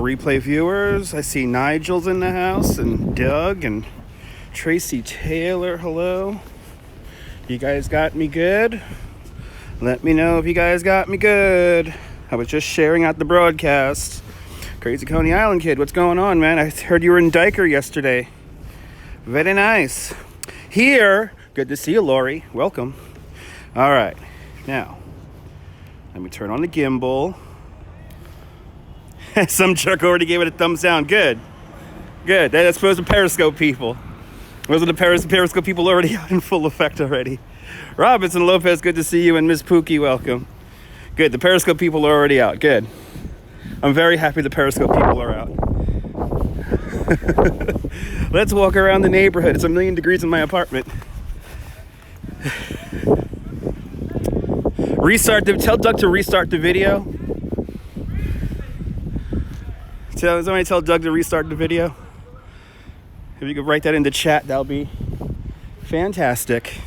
replay viewers. I see Nigel's in the house, and Doug, and Tracy Taylor. Hello. You guys got me good? Let me know if you guys got me good. I was just sharing out the broadcast. Crazy Coney Island kid, what's going on, man? I heard you were in Diker yesterday. Very nice. Here, good to see you, Lori. Welcome. All right, now, let me turn on the gimbal. Some jerk already gave it a thumbs down. Good. Good. That's supposed to Periscope people. Those are the Periscope people already out in full effect already. Robinson Lopez, good to see you. And Ms. Pookie, welcome. Good. The Periscope people are already out. Good. I'm very happy the Periscope people are out. Let's walk around the neighborhood. It's 1,000,000 degrees in my apartment. Tell Doug to restart the video. Somebody tell Doug to restart the video. If you could write that in the chat, that'll be fantastic.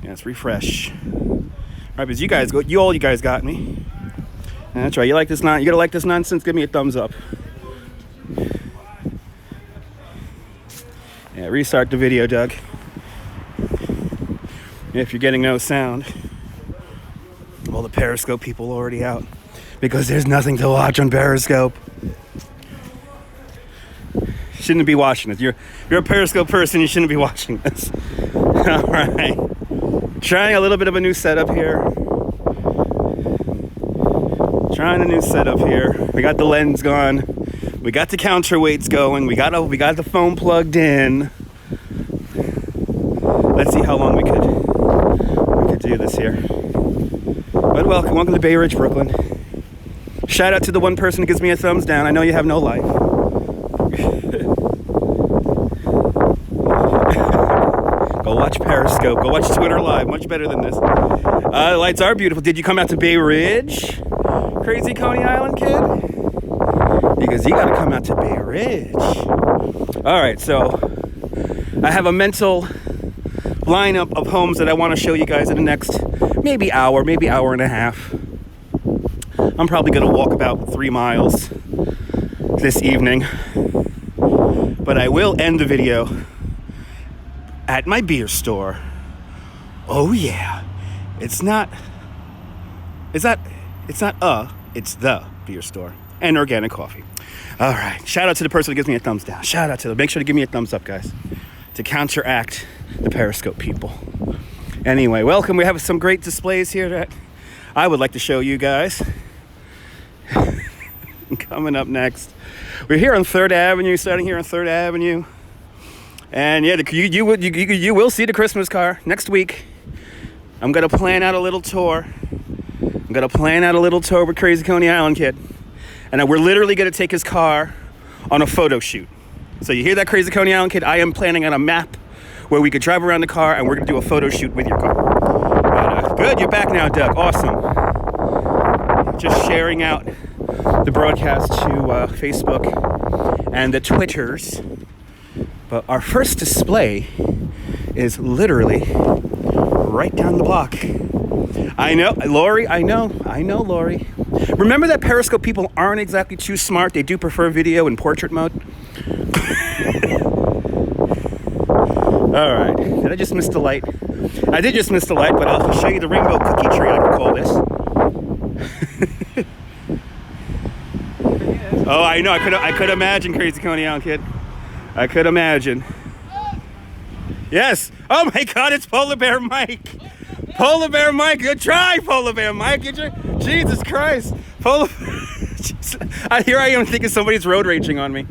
Yeah, let's refresh. All right, because you guys got me. That's right. You like this? You gotta like this nonsense. Give me a thumbs up. Yeah, restart the video, Doug. If you're getting no sound, all the Periscope people are already out because there's nothing to watch on Periscope. Shouldn't be watching this. You're a Periscope person. You shouldn't be watching this. All right. Trying a little bit of a new setup here. We got the lens gone. We got the counterweights going. We got the phone plugged in. Let's see how long we could do this here. But welcome to Bay Ridge, Brooklyn. Shout out to the one person who gives me a thumbs down. I know you have no life. Go watch Periscope. Go watch Twitter Live. Much better than this. The lights are beautiful. Did you come out to Bay Ridge, Crazy Coney Island kid? Because you got to come out to Bay Ridge. All right, so I have a mental lineup of homes that I want to show you guys in the next maybe hour and a half. I'm probably going to walk about 3 miles this evening. But I will end the video at my beer store. Oh yeah. It's the beer store and organic coffee. All right. Shout out to the person that gives me a thumbs down. Shout out to them. Make sure to give me a thumbs up, guys, to counteract the Periscope people. Anyway, welcome. We have some great displays here that I would like to show you guys. Coming up next, we're here on 3rd Avenue, starting here on 3rd Avenue. And yeah, you will see the Christmas car next week. I'm going to plan out a little tour. With Crazy Coney Island kid. And we're literally going to take his car on a photo shoot. So you hear that, Crazy Coney Island kid? I am planning on a map where we could drive around the car and we're going to do a photo shoot with your car. But, good, you're back now, Doug. Awesome. Just sharing out the broadcast to Facebook and the Twitters. But our first display is literally right down the block. I know, Lori, Lori. Remember that Periscope people aren't exactly too smart. They do prefer video in portrait mode. All right, did I just miss the light? I did just miss the light, but I'll show you the rainbow cookie tree, I could call this. Oh, I know, I could imagine, Crazy Coney Island kid. I could imagine. Yes. Oh my God, it's Polar Bear Mike. Polar Bear Mike, good try, Polar Bear Mike. Jesus Christ. Here I am thinking somebody's road raging on me.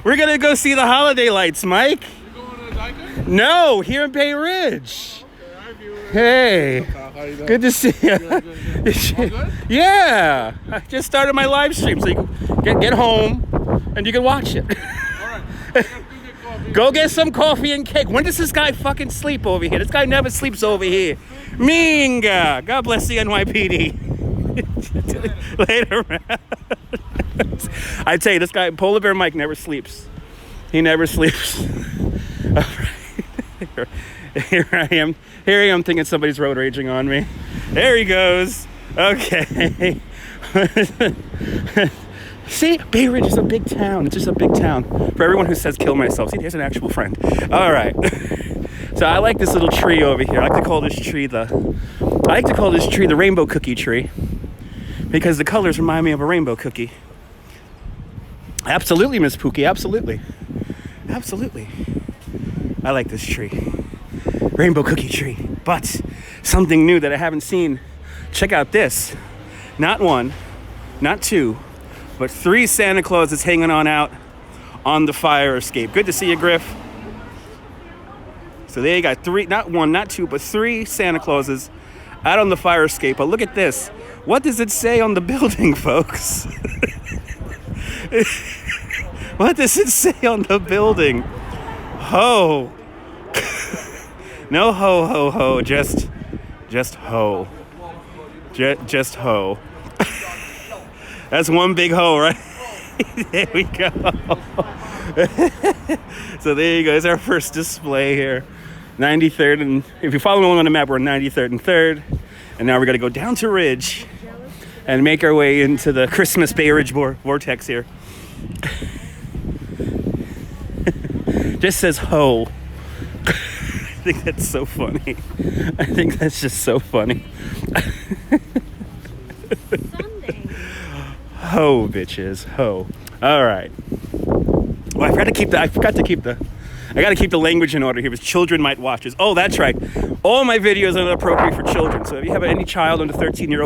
We're going to go see the holiday lights, Mike. You going to Diker? No, here in Bay Ridge. Okay, hey, good to see you. Good? Yeah, I just started my live stream so you can get home and you can watch it. All right. Go get some coffee and cake. When does this guy fucking sleep over here? This guy never sleeps over here. Minga. God bless the NYPD. Later, man. I tell you, this guy, Polar Bear Mike, never sleeps. He never sleeps. All right. Here I am thinking somebody's road raging on me. There he goes. Okay. See, Bay Ridge is a big town. It's just a big town. For everyone who says kill myself, see, there's an actual friend. All right. So I like this little tree over here. I like to call this tree the rainbow cookie tree because the colors remind me of a rainbow cookie. Absolutely, Miss Pookie. Absolutely. Absolutely. I like this tree. Rainbow cookie tree. But something new that I haven't seen. Check out this. Not one, not two, but 3 Santa Clauses hanging on out on the fire escape. Good to see you, Griff. So there you got 3, not one, not two, but 3 Santa Clauses out on the fire escape. But look at this. What does it say on the building, folks? What does it say on the building? Ho. No ho, ho, ho. Just ho. Just ho. That's one big hoe, right? There we go. So there you go. It's our first display here. 93rd, and if you're following along on the map, we're on 93rd and 3rd. And now we're going to go down to Ridge and make our way into the Christmas Bay Ridge vortex here. Just says ho. I think that's so funny. I think that's just so funny. Sunday. Ho, bitches, ho. All right. Well, I got to keep the language in order here because children might watch this. Oh, that's right. All my videos are not appropriate for children. So if you have any child under 13 years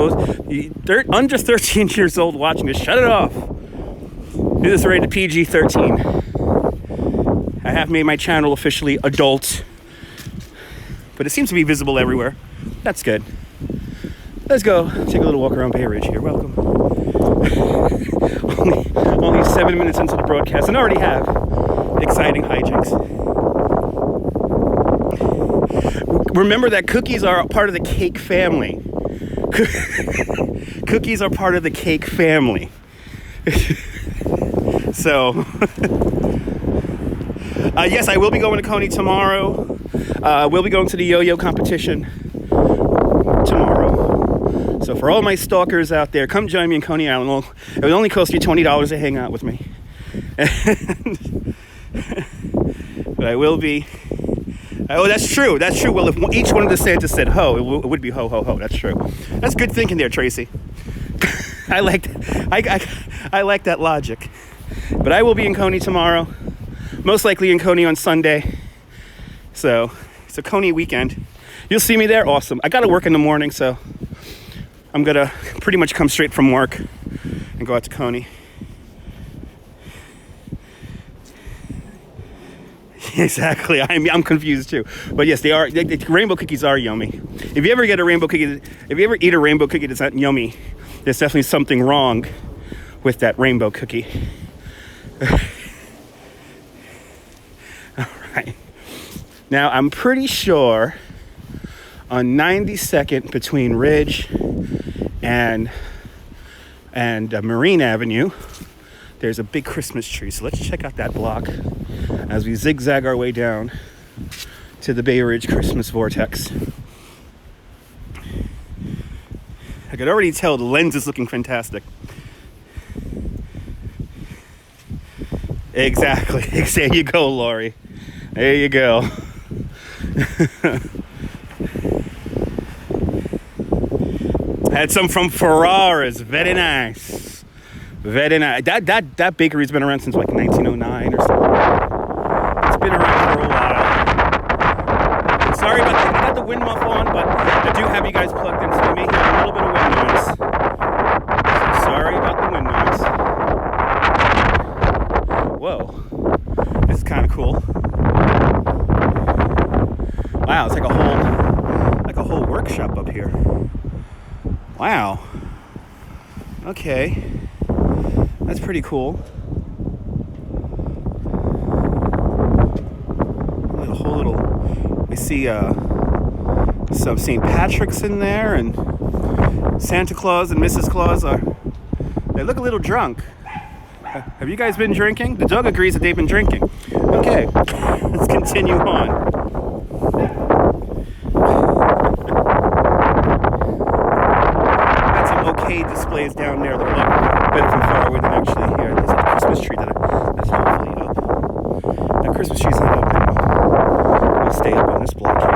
old watching this, shut it off. This is rated PG-13. I have made my channel officially adult, but it seems to be visible everywhere. That's good. Let's go take a little walk around Bay Ridge here. Welcome. only 7 minutes into the broadcast and already have exciting hijinks. Remember that cookies are part of the cake family. Cookies are part of the cake family. So, yes, I will be going to Coney tomorrow. We'll be going to the yo-yo competition tomorrow. So for all my stalkers out there, come join me in Coney Island. It would only cost you $20 to hang out with me. But I will be... Oh, that's true. That's true. Well, if each one of the Santas said ho, it would be ho, ho, ho. That's true. That's good thinking there, Tracy. I like that logic. But I will be in Coney tomorrow. Most likely in Coney on Sunday. So it's a Coney weekend. You'll see me there. Awesome. I got to work in the morning, so I'm going to pretty much come straight from work and go out to Coney. Exactly. I'm confused too. But yes, they are. The rainbow cookies are yummy. If you ever eat a rainbow cookie that's not yummy, there's definitely something wrong with that rainbow cookie. All right. Now, I'm pretty sure on 92nd between Ridge and Marine Avenue, there's a big Christmas tree. So let's check out that block as we zigzag our way down to the Bay Ridge Christmas Vortex. I could already tell the lens is looking fantastic. Exactly. There you go, Lori. There you go. Had some from Ferraris. Very nice. Very nice. That bakery's been around since like 1909 or something. It's been around for a while. Sorry about that. I got the wind muff on, but I do have you guys plugged in, so you may hear a little bit of wind noise. So sorry about the wind noise. Whoa. This is kind of cool. Wow, it's like a whole workshop up here. Wow. Okay. That's pretty cool. A whole little... I see some St. Patrick's in there, and Santa Claus and Mrs. Claus they look a little drunk. Have you guys been drinking? The dog agrees that they've been drinking. Okay, let's continue on. Got some okay display displays down there that look better from far away than actually here. There's a Christmas tree that's hopefully up. The Christmas tree's not up, then we'll stay up on this block here.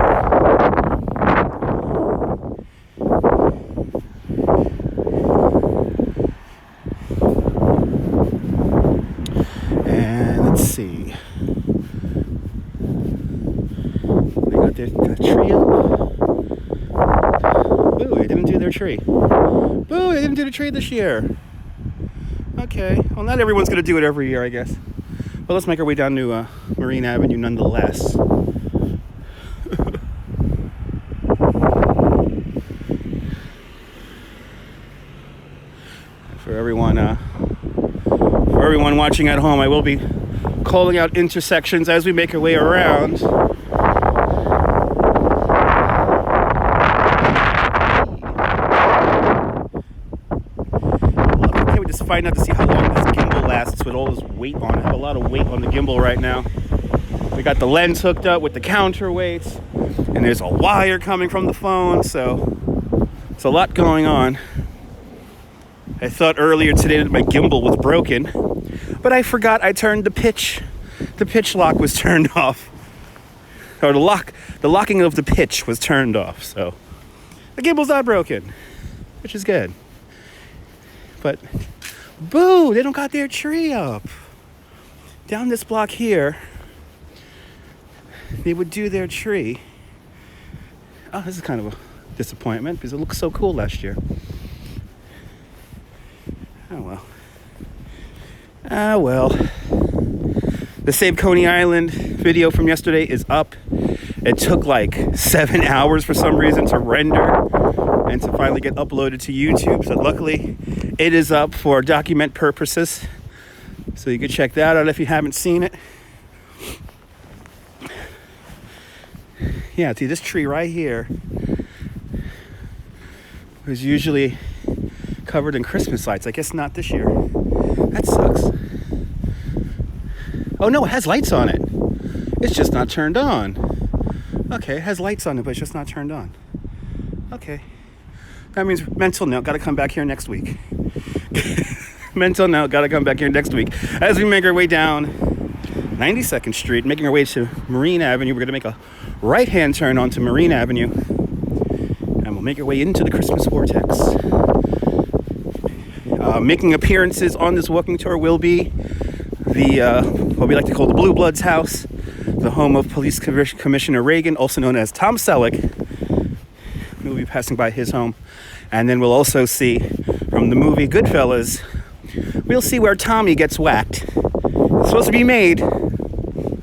And let's see. They got their tree up. Boo, they didn't do their tree. Boo, they didn't do the tree this year. Okay, well, not everyone's going to do it every year, I guess. But let's make our way down to Marine Avenue nonetheless. For everyone watching at home, I will be calling out intersections as we make our way around. Find out to see how long this gimbal lasts with all this weight on it. I have a lot of weight on the gimbal right now. We got the lens hooked up with the counterweights, and there's a wire coming from the phone, so it's a lot going on. I thought earlier today that my gimbal was broken, but I forgot I turned the pitch lock was turned off. Or the locking of the pitch was turned off, so the gimbal's not broken, which is good. But boo, they don't got their tree up. Down this block here, they would do their tree. Oh, this is kind of a disappointment because it looked so cool last year. Oh well. Ah well. The Save Coney Island video from yesterday is up. It took like 7 hours for some reason to render and to finally get uploaded to YouTube. So luckily it is up for document purposes. So you can check that out if you haven't seen it. Yeah, see this tree right here was usually covered in Christmas lights. I guess not this year. That sucks. Oh no, it has lights on it. It's just not turned on. Okay, it has lights on it, but it's just not turned on. Okay. That means mental note, gotta come back here next week. Mental note, gotta come back here next week. As we make our way down 92nd Street, making our way to Marine Avenue, we're gonna make a right-hand turn onto Marine Avenue, and we'll make our way into the Christmas vortex. Making appearances on this walking tour will be what we like to call the Blue Bloods house, the home of Police Commissioner Reagan, also known as Tom Selleck. We'll be passing by his home. And then we'll also see from the movie Goodfellas, we'll see where Tommy gets whacked. It's supposed to be made,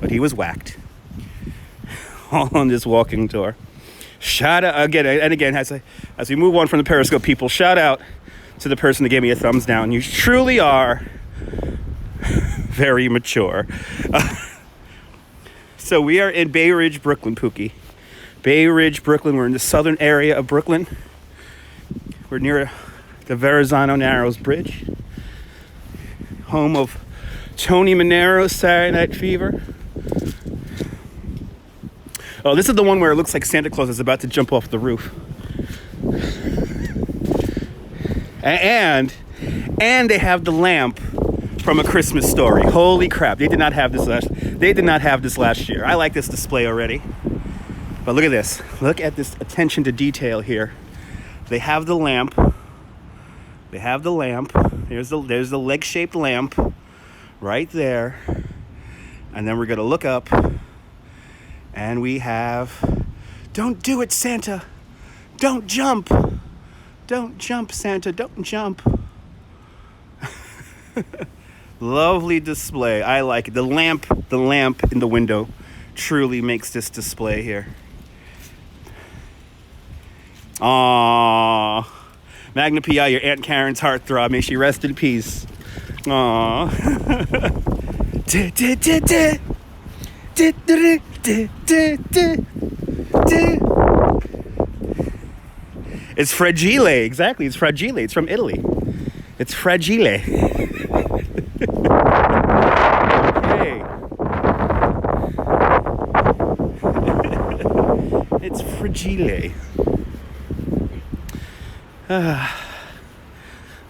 but he was whacked. All on this walking tour. Shout out again, as we move on from the Periscope people, shout out to the person that gave me a thumbs down. You truly are very mature. So we are in Bay Ridge, Brooklyn, Pookie. Bay Ridge, Brooklyn. We're in the southern area of Brooklyn. We're near the Verrazano Narrows Bridge, home of Tony Manero's Saturday Night Fever. Oh, this is the one where it looks like Santa Claus is about to jump off the roof. And they have the lamp from A Christmas Story. Holy crap! They did not have this last year. I like this display already. But look at this. Look at this attention to detail here. They have the lamp. There's the leg-shaped lamp right there. And then we're going to look up. And we have... Don't do it, Santa. Don't jump. Don't jump, Santa. Don't jump. Lovely display. I like it. The lamp in the window truly makes this display here. Aww. Magna P.I., your Aunt Karen's heartthrob. May she rest in peace. Aww. It's fragile. Exactly. It's fragile. It's from Italy. It's fragile. Okay. It's fragile.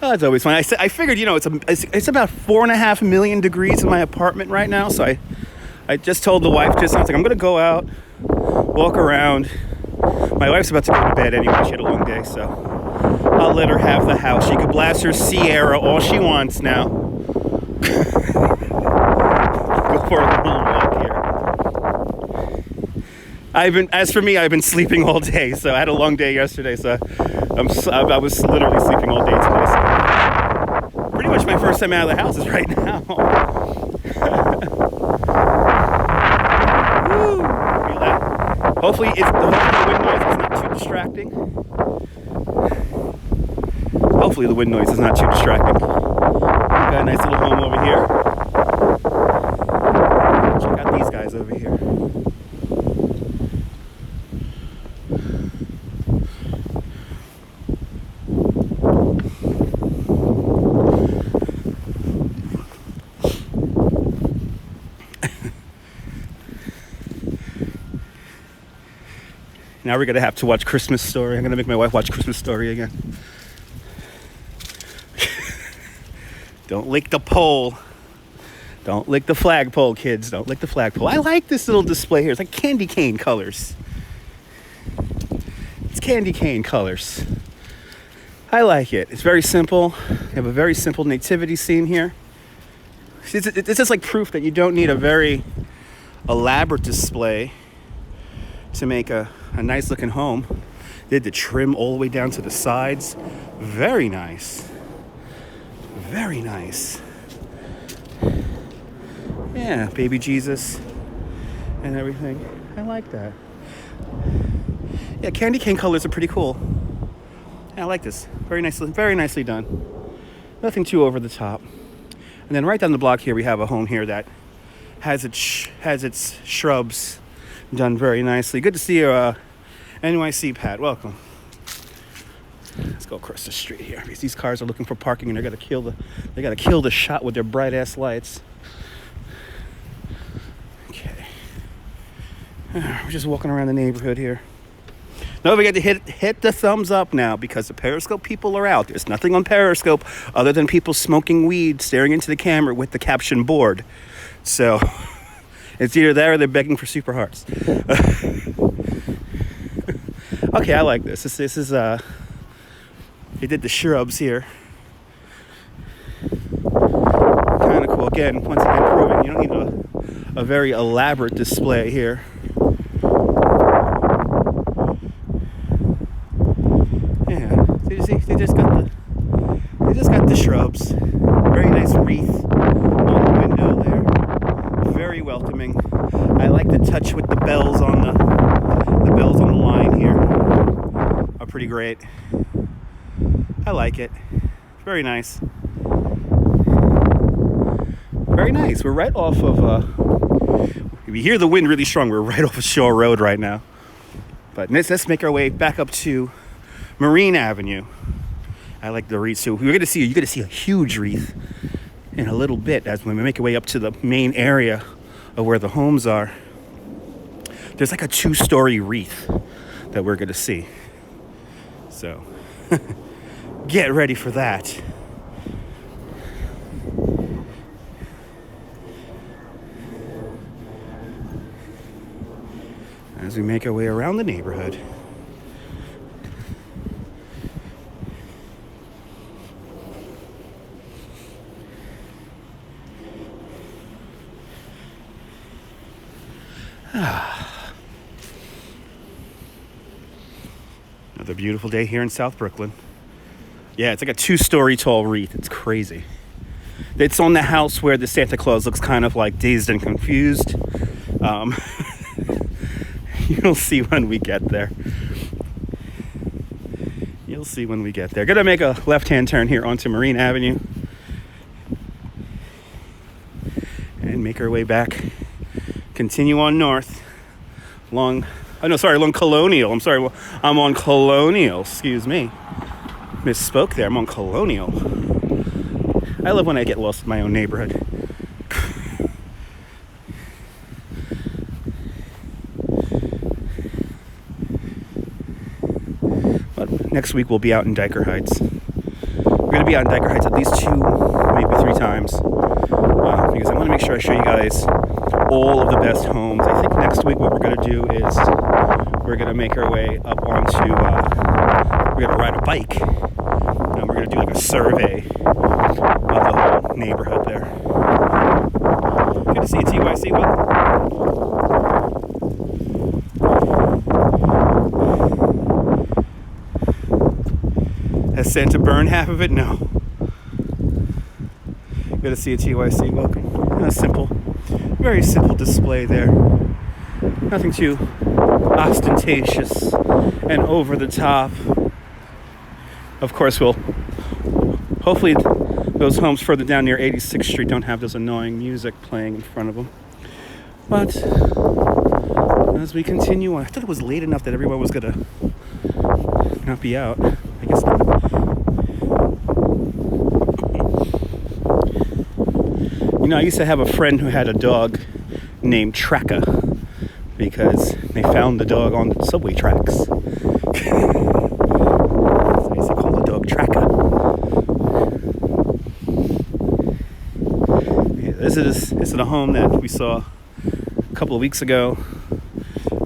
Oh, it's always fun. I figured, it's about 4.5 million degrees in my apartment right now. So I just told the wife, I was like, I'm going to go out, walk around. My wife's about to go to bed anyway. She had a long day, so I'll let her have the house. She could blast her Sierra all she wants now. Go for a little walk here. As for me, I've been sleeping all day. So I had a long day yesterday, so I was literally sleeping all day today. So pretty much my first time out of the house is right now. Woo! Feel that? Hopefully the wind noise is not too distracting. Hopefully the wind noise is not too distracting. Got a nice little home over here. Check out these guys over here. Now we're going to have to watch Christmas Story. I'm going to make my wife watch Christmas Story again. Don't lick the pole. Don't lick the flagpole, kids. Don't lick the flagpole. I like this little display here. It's like candy cane colors. It's candy cane colors. I like it. It's very simple. You have a very simple nativity scene here. It's just like proof that you don't need a very elaborate display to make a nice looking home. They did the trim all the way down to the sides. Very nice. Very nice. Yeah, baby Jesus and everything. I like that. Yeah, candy cane colors are pretty cool. I like this. Very nicely done. Nothing too over the top. And then right down the block here, we have a home here that has its shrubs done very nicely. Good to see you, NYC Pat. Welcome. Let's go across the street here because these cars are looking for parking and they gotta kill the shot with their bright ass lights. Okay. We're just walking around the neighborhood here. Don't forget to hit the thumbs up now because the Periscope people are out. There's nothing on Periscope other than people smoking weed, staring into the camera with the caption board. So it's either that or they're begging for super hearts. Okay, I like this. This is they did the shrubs here. Kind of cool. Again, once again, proving you don't need a very elaborate display here. Yeah, they just got the shrubs. Very nice wreath on the window there. Very welcoming. I like the touch with the bells on the line here. Are pretty great. I like it. Very nice. Very nice. We're right off of if you hear the wind really strong, we're right off of Shore Road right now. But let's make our way back up to Marine Avenue. I like the wreath. So you're gonna see a huge wreath in a little bit as we make our way up to the main area of where the homes are. There's like a 2-story wreath that we're gonna see. So get ready for that. As we make our way around the neighborhood. Another beautiful day here in South Brooklyn. Yeah, it's like a 2-story tall wreath. It's crazy. It's on the house where the Santa Claus looks kind of like dazed and confused. You'll see when we get there. You'll see when we get there. Gonna make a left-hand turn here onto Marine Avenue. And make our way back. Continue on north. Along Colonial. I'm sorry, I'm on Colonial. Excuse me. Misspoke there. I'm on Colonial. I love when I get lost in my own neighborhood. But next week we'll be out in Dyker Heights. We're going to be on Decor Heights at least 2, maybe 3 times. Because I want to make sure I show you guys all of the best homes. I think next week what we're going to do is we're going to make our way up onto, we're going to ride a bike. And we're going to do like a survey of the whole neighborhood there. Good to see you, TYC. Welcome. Has Santa burned half of it? No. Good to see you, TYC. Welcome. A simple, very simple display there. Nothing too ostentatious and over the top. Of course, hopefully those homes further down near 86th Street don't have this annoying music playing in front of them. But as we continue on, I thought it was late enough that everyone was gonna not be out. I guess not. You know, I used to have a friend who had a dog named Tracka because they found the dog on the subway tracks. So I used to call the dog Tracka. Yeah, this is a home that we saw a couple of weeks ago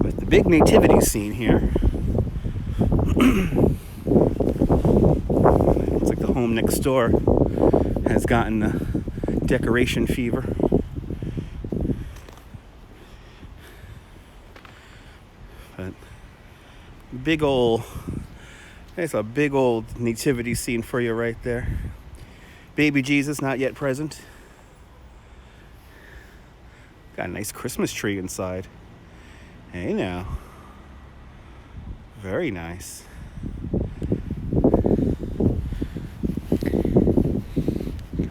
with the big nativity scene here. Looks like the home next door has gotten the decoration fever. But there's a big old nativity scene for you right there. Baby Jesus not yet present. Got a nice Christmas tree inside. Hey now. Very nice.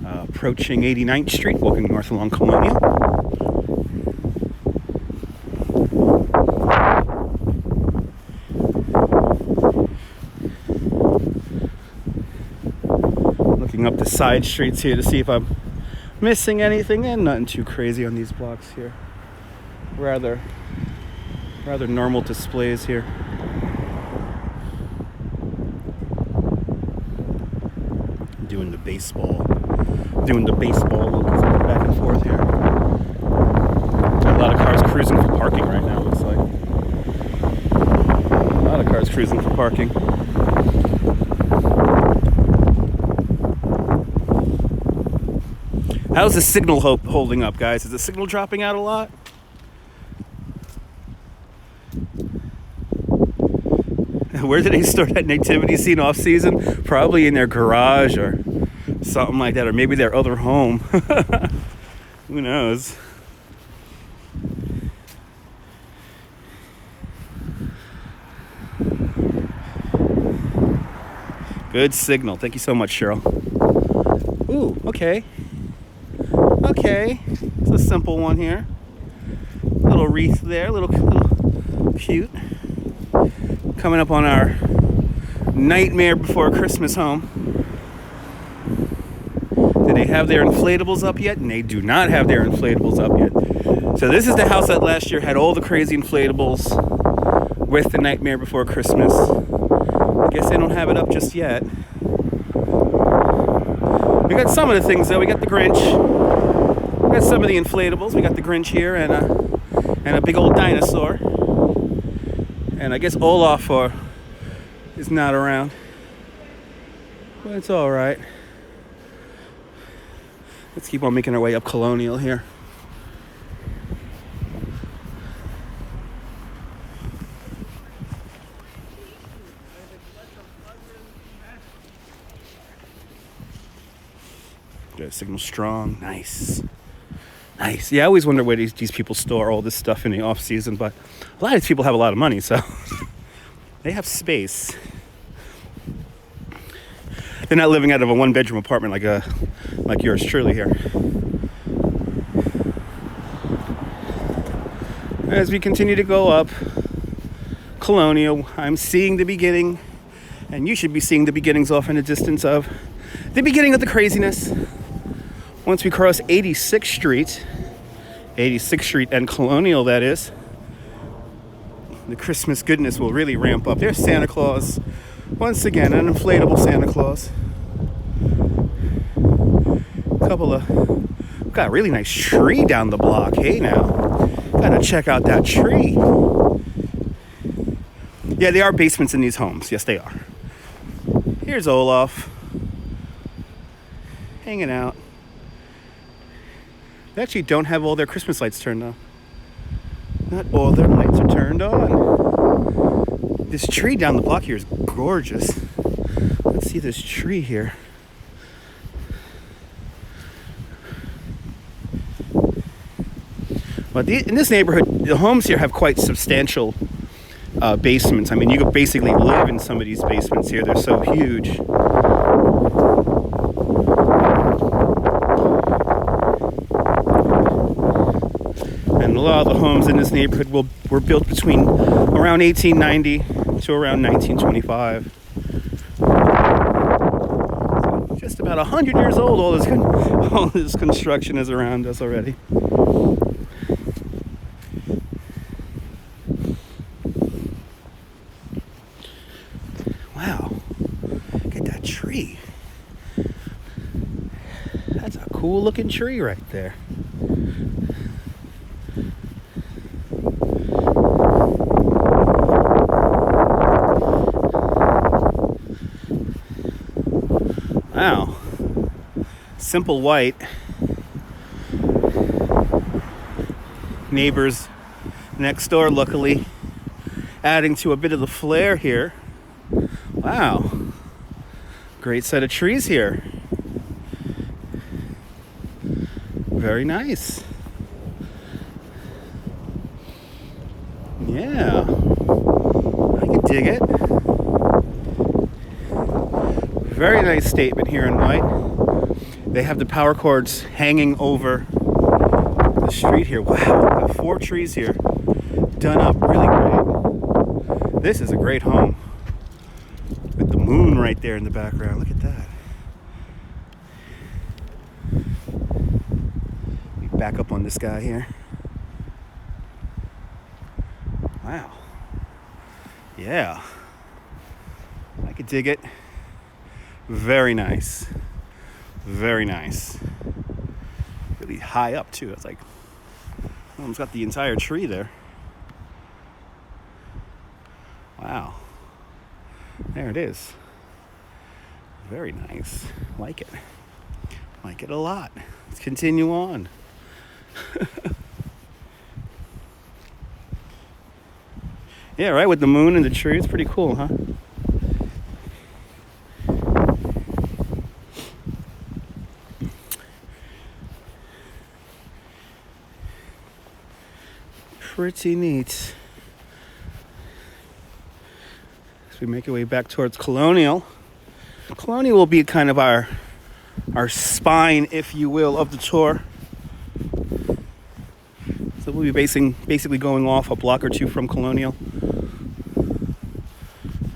Approaching 89th Street, walking north along Colonial. Looking up the side streets here to see if I'm missing anything, and nothing too crazy on these blocks here. Rather normal displays here. Doing the baseball look back and forth here. Got a lot of cars cruising for parking right now, looks like. A lot of cars cruising for parking. How's the signal holding up, guys? Is the signal dropping out a lot? Where did they start that nativity scene off season? Probably in their garage or something like that, or maybe their other home. Who knows? Good signal. Thank you so much, Cheryl. Ooh, okay. Okay. It's a simple one here. Little wreath there, little cute. Coming up on our Nightmare Before Christmas home. Do they have their inflatables up yet? And they do not have their inflatables up yet. So this is the house that last year had all the crazy inflatables with the Nightmare Before Christmas. I guess they don't have it up just yet. We got some of the things though. We got the Grinch. We got some of the inflatables. We got the Grinch here and a big old dinosaur. And I guess Olaf is not around. But it's all right. Let's keep on making our way up Colonial here. Good, signal strong. Nice. Nice. Yeah, I always wonder where these people store all this stuff in the off season, but a lot of these people have a lot of money, so they have space. They're not living out of a one-bedroom apartment like yours truly here. As we continue to go up Colonial, I'm seeing the beginning, and you should be seeing the beginnings off in the distance of the beginning of the craziness. Once we cross 86th Street and Colonial, that is, the Christmas goodness will really ramp up. There's Santa Claus. Once again, an inflatable Santa Claus. Got a really nice tree down the block. Hey now, gotta check out that tree. Yeah, they are basements in these homes. Yes, they are. Here's Olaf hanging out. They actually don't have all their Christmas lights turned on. Not all their lights are turned on. This tree down the block here is gorgeous. Let's see this tree here. But in this neighborhood, the homes here have quite substantial basements. I mean, you could basically live in some of these basements here. They're so huge. And a lot of the homes in this neighborhood were built between around 1890 to around 1925. So just about 100 years old, all this construction is around us already. Wow, look at that tree. That's a cool looking tree right there. Wow. Simple white. Neighbors next door, luckily, adding to a bit of the flair here. Wow. Great set of trees here. Very nice. Yeah. I can dig it. Very nice statement here in white. They have the power cords hanging over the street here. Wow, 4 trees here. Done up really great. This is a great home. With the moon right there in the background. Look at that. Let me back up on this guy here. Wow. Yeah. I could dig it. Very nice. Very nice. Really high up too. It's like almost got the entire tree there. Wow. There it is. Very nice. Like it. Like it a lot. Let's continue on. Yeah, right, with the moon and the tree. It's pretty cool, huh? Pretty neat. As we make our way back towards Colonial. Colonial will be kind of our spine, if you will, of the tour. So we'll be basically going off a block or two from Colonial.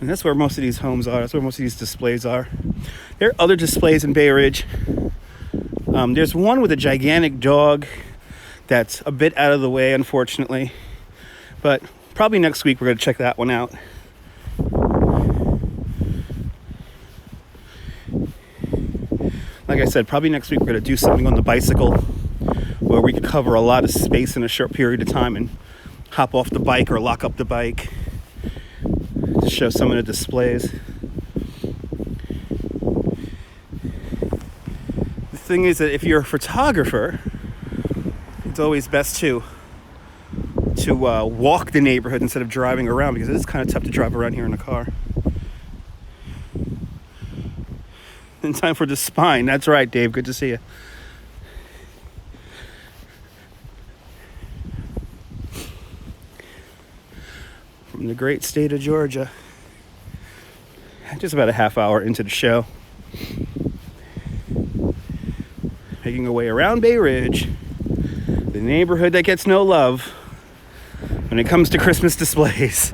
And that's where most of these homes are. That's where most of these displays are. There are other displays in Bay Ridge. There's one with a gigantic dog that's a bit out of the way, unfortunately. But probably next week we're going to check that one out. Like I said, probably next week we're going to do something on the bicycle where we could cover a lot of space in a short period of time and hop off the bike or lock up the bike to show some of the displays. The thing is that if you're a photographer, it's always best to walk the neighborhood instead of driving around, because it is kind of tough to drive around here in a car. In time for the spine. That's right, Dave. Good to see you. From the great state of Georgia. Just about a half hour into the show. Making our way around Bay Ridge, the neighborhood that gets no love when it comes to Christmas displays.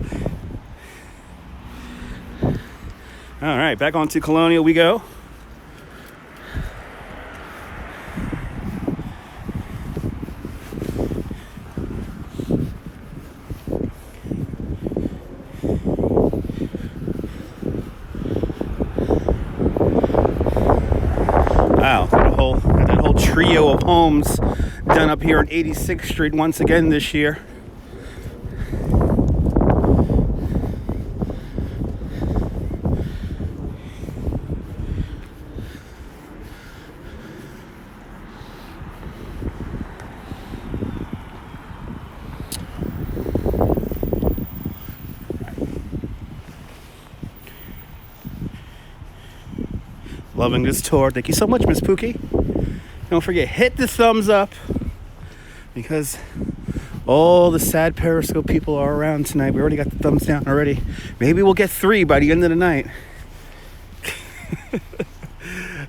All right, back onto Colonial we go. Wow, that whole trio of homes done up here on 86th Street once again this year. Loving this tour. Thank you so much, Miss Pookie. Don't forget, hit the thumbs up because all the sad Periscope people are around tonight. We already got the thumbs down already. Maybe we'll get 3 by the end of the night.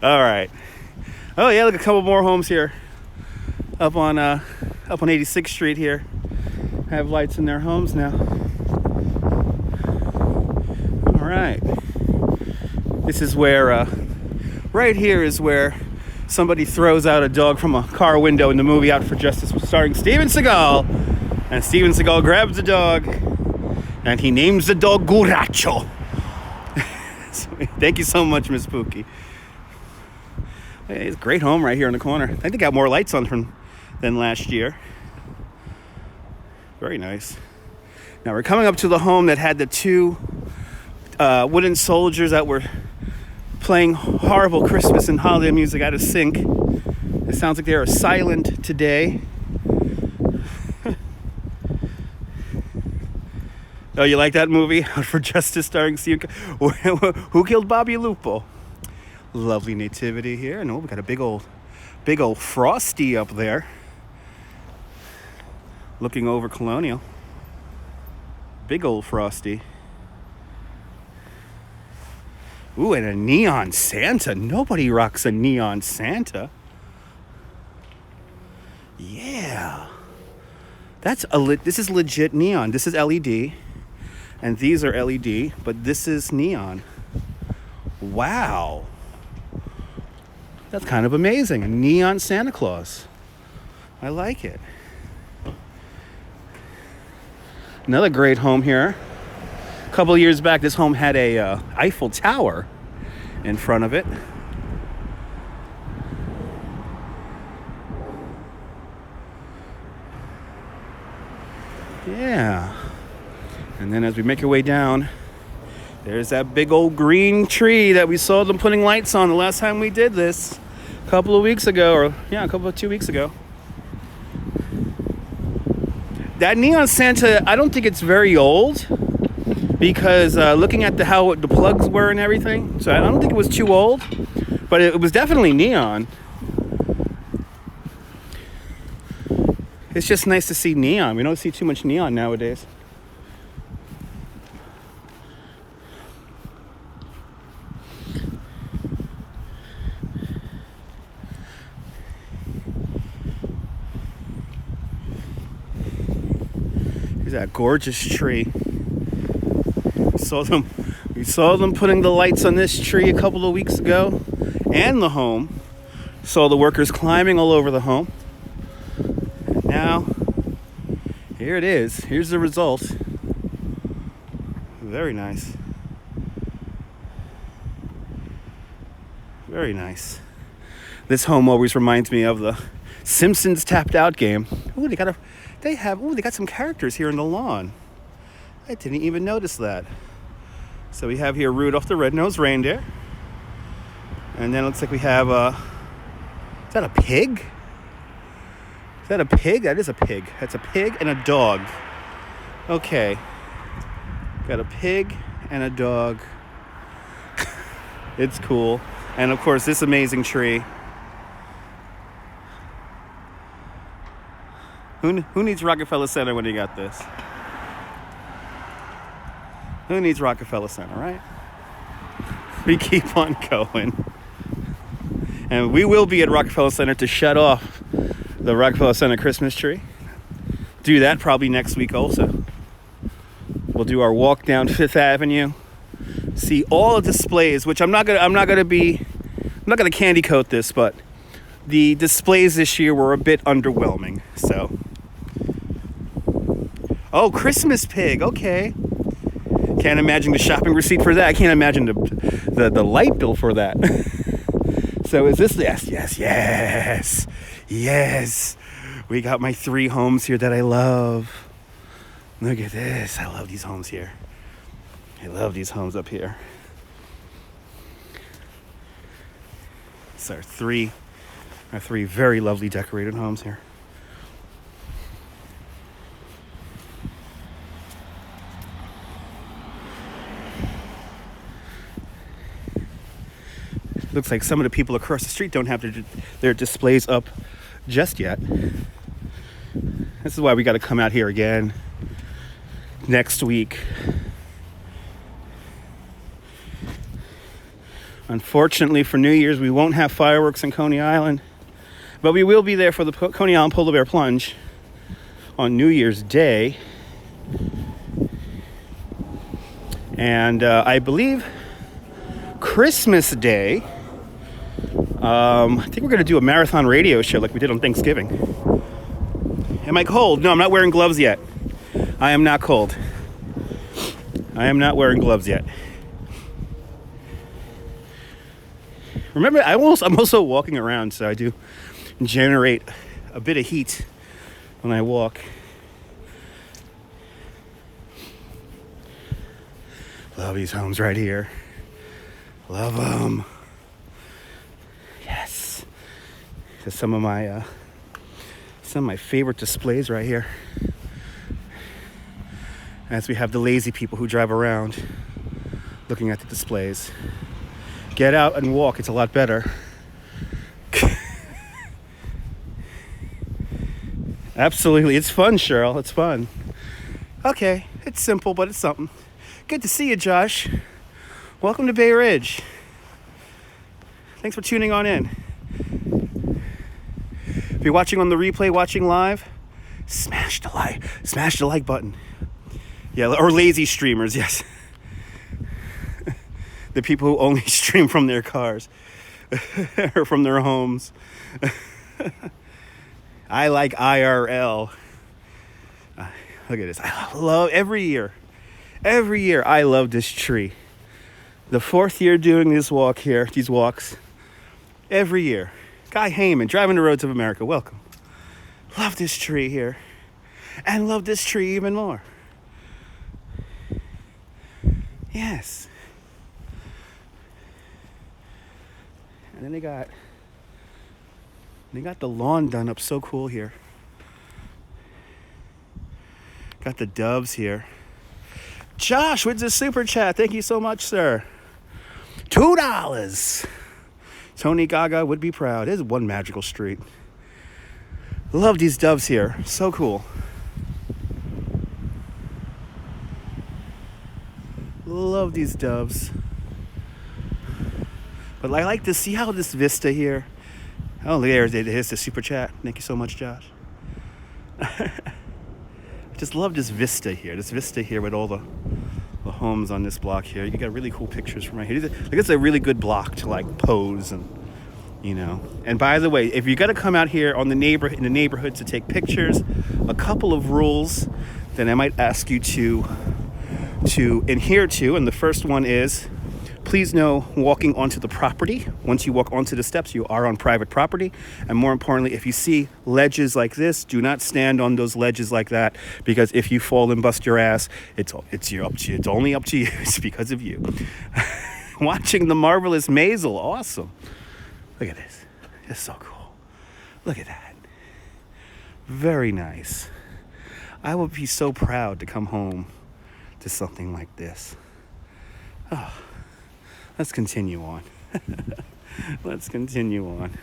All right. Oh yeah, look, a couple more homes here up on 86th Street here. Have lights in their homes now. All right. This is where right here is where somebody throws out a dog from a car window in the movie Out for Justice, starring Steven Seagal. And Steven Seagal grabs the dog and he names the dog Guracho. Thank you so much, Miss Pookie. Hey, it's a great home right here in the corner. I think they got more lights on than last year. Very nice. Now we're coming up to the home that had the 2 wooden soldiers that were playing horrible Christmas and holiday music out of sync. It sounds like they are silent today. Oh, you like that movie? Out for Justice starring Steve. Who killed Bobby Lupo? Lovely nativity here. And we got a big old Frosty up there. Looking over Colonial. Big old Frosty. Ooh, and a neon Santa. Nobody rocks a neon Santa. Yeah. This is legit neon. This is LED. And these are LED, but this is neon. Wow. That's kind of amazing. A neon Santa Claus. I like it. Another great home here. A couple of years back, this home had a Eiffel Tower in front of it. Yeah. And then as we make our way down, there's that big old green tree that we saw them putting lights on the last time we did this. A couple of weeks ago, or yeah, 2 weeks ago. That neon Santa, I don't think it's very old. Because looking at how the plugs were and everything, so I don't think it was too old, but it was definitely neon. It's just nice to see neon. We don't see too much neon nowadays. Here's that gorgeous tree. We saw them putting the lights on this tree a couple of weeks ago, and the home. Saw the workers climbing all over the home. And now, here it is. Here's the result. Very nice. Very nice. This home always reminds me of the Simpsons tapped out game. Ooh, they got some characters here in the lawn. I didn't even notice that. So we have here Rudolph the Red-Nosed Reindeer. And then it looks like we have is that a pig? Is that a pig? That is a pig. That's a pig and a dog. Okay. Got a pig and a dog. It's cool. And of course this amazing tree. Who needs Rockefeller Center when you got this? Who needs Rockefeller Center, right? We keep on going. And we will be at Rockefeller Center to shut off the Rockefeller Center Christmas tree. Do that probably next week also. We'll do our walk down Fifth Avenue. See all the displays, which I'm not gonna candy coat this, but the displays this year were a bit underwhelming. So, oh, Christmas pig, okay. Can't imagine the shopping receipt for that. I can't imagine the light bill for that. So is this, yes. We got my 3 homes here that I love. Look at this. I love these homes here. I love these homes up here. It's our three very lovely decorated homes here. Looks like some of the people across the street don't have their displays up just yet. This is why we got to come out here again next week. Unfortunately for New Year's, we won't have fireworks in Coney Island, but we will be there for the Coney Island Polar Bear Plunge on New Year's Day. And I believe Christmas Day, I think we're going to do a marathon radio show like we did on Thanksgiving. Am I cold? No, I'm not wearing gloves yet. I am not cold. I am not wearing gloves yet. Remember, I'm also walking around, so I do generate a bit of heat when I walk. Love these homes right here. Love them. Yes. There's some of my favorite displays right here. As we have the lazy people who drive around looking at the displays. Get out and walk. It's a lot better. Absolutely. It's fun, Cheryl. It's fun. Okay. It's simple, but it's something. Good to see you, Josh. Welcome to Bay Ridge. Thanks for tuning on in. If you're watching on the replay, watching live, smash the like button. Yeah, or lazy streamers, yes. The people who only stream from their cars or from their homes. I like IRL. Look at this. I love every year I love this tree. The 4th year doing this walk here, these walks, every year. Guy Heyman, driving the roads of America, welcome. Love this tree here. And love this tree even more. Yes. And then they got the lawn done up so cool here. Got the doves here. Josh with the super chat. Thank you so much, sir. $2. Tony Gaga would be proud. It is one magical street. Love these doves here. So cool. Love these doves. But I like to see how this vista here. Oh, there's the super chat. Thank you so much, Josh. I just love this vista here. This vista here with all the homes on this block here. You got really cool pictures from right here. Like, it's a really good block to like pose and, you know. And by the way, if you're gonna come out here in the neighborhood to take pictures, a couple of rules that I might ask you to adhere to. And the first one is, please know walking onto the property. Once you walk onto the steps, you are on private property. And more importantly, if you see ledges like this, do not stand on those ledges like that, because if you fall and bust your ass, it's only up to you. It's because of you. Watching the marvelous Maisel, awesome. Look at this. It's so cool. Look at that. Very nice. I would be so proud to come home to something like this. Oh. Let's continue on. Let's continue on.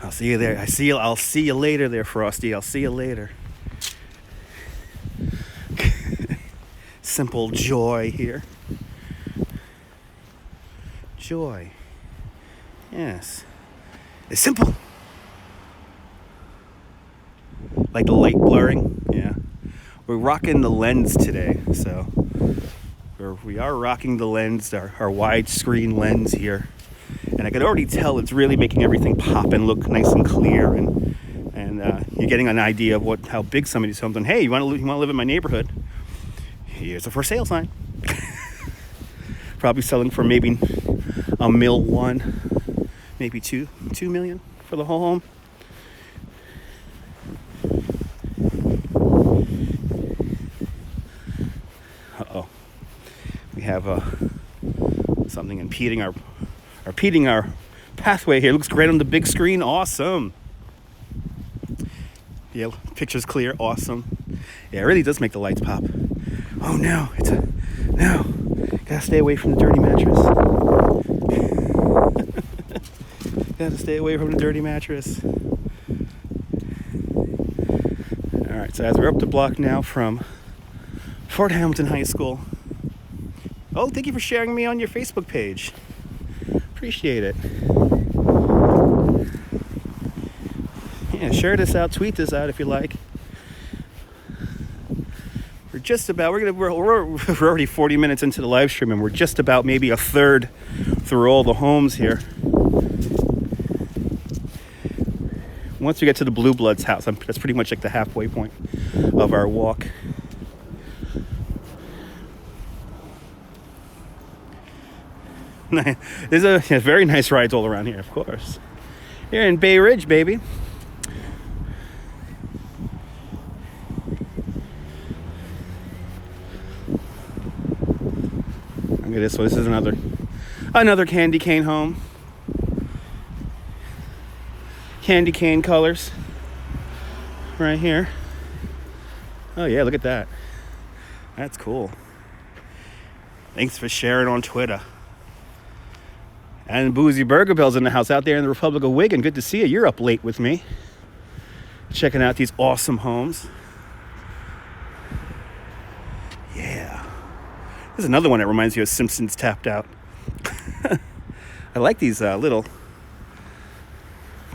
I'll see you there. I'll see you later there, Frosty. I'll see you later. Simple joy here. Joy. Yes. It's simple. Like the light blurring. Yeah. We're rocking the lens today, so we are rocking the lens, our widescreen lens here, and I could already tell it's really making everything pop and look nice and clear, and you're getting an idea of how big some of these homes are. And hey, you want to live in my neighborhood? Here's a for sale sign. Probably selling for maybe $1.1 million, maybe 2 million for the whole home. Uh-oh. We have something impeding our pathway here. Looks great on the big screen. Awesome. Yeah, picture's clear. Awesome. Yeah, it really does make the lights pop. Oh no, no. Gotta stay away from the dirty mattress. Gotta stay away from the dirty mattress. All right, so as we're up the block now from Fort Hamilton High School. Oh, thank you for sharing me on your Facebook page. Appreciate it. Yeah, share this out, tweet this out if you like. We're already 40 minutes into the live stream, and we're just about maybe a third through all the homes here. Once we get to the Blue Bloods house, that's pretty much like the halfway point of our walk. There's a very nice rides all around here, of course. Here in Bay Ridge, baby. Look at this one. This is another candy cane home. Candy cane colors right here. Oh yeah, look at that. That's cool. Thanks for sharing on Twitter. And Boozy Burger Bell's in the house out there in the Republic of Wigan. Good to see you. You're up late with me. Checking out these awesome homes. Yeah. There's another one that reminds you of Simpsons Tapped Out. I like these little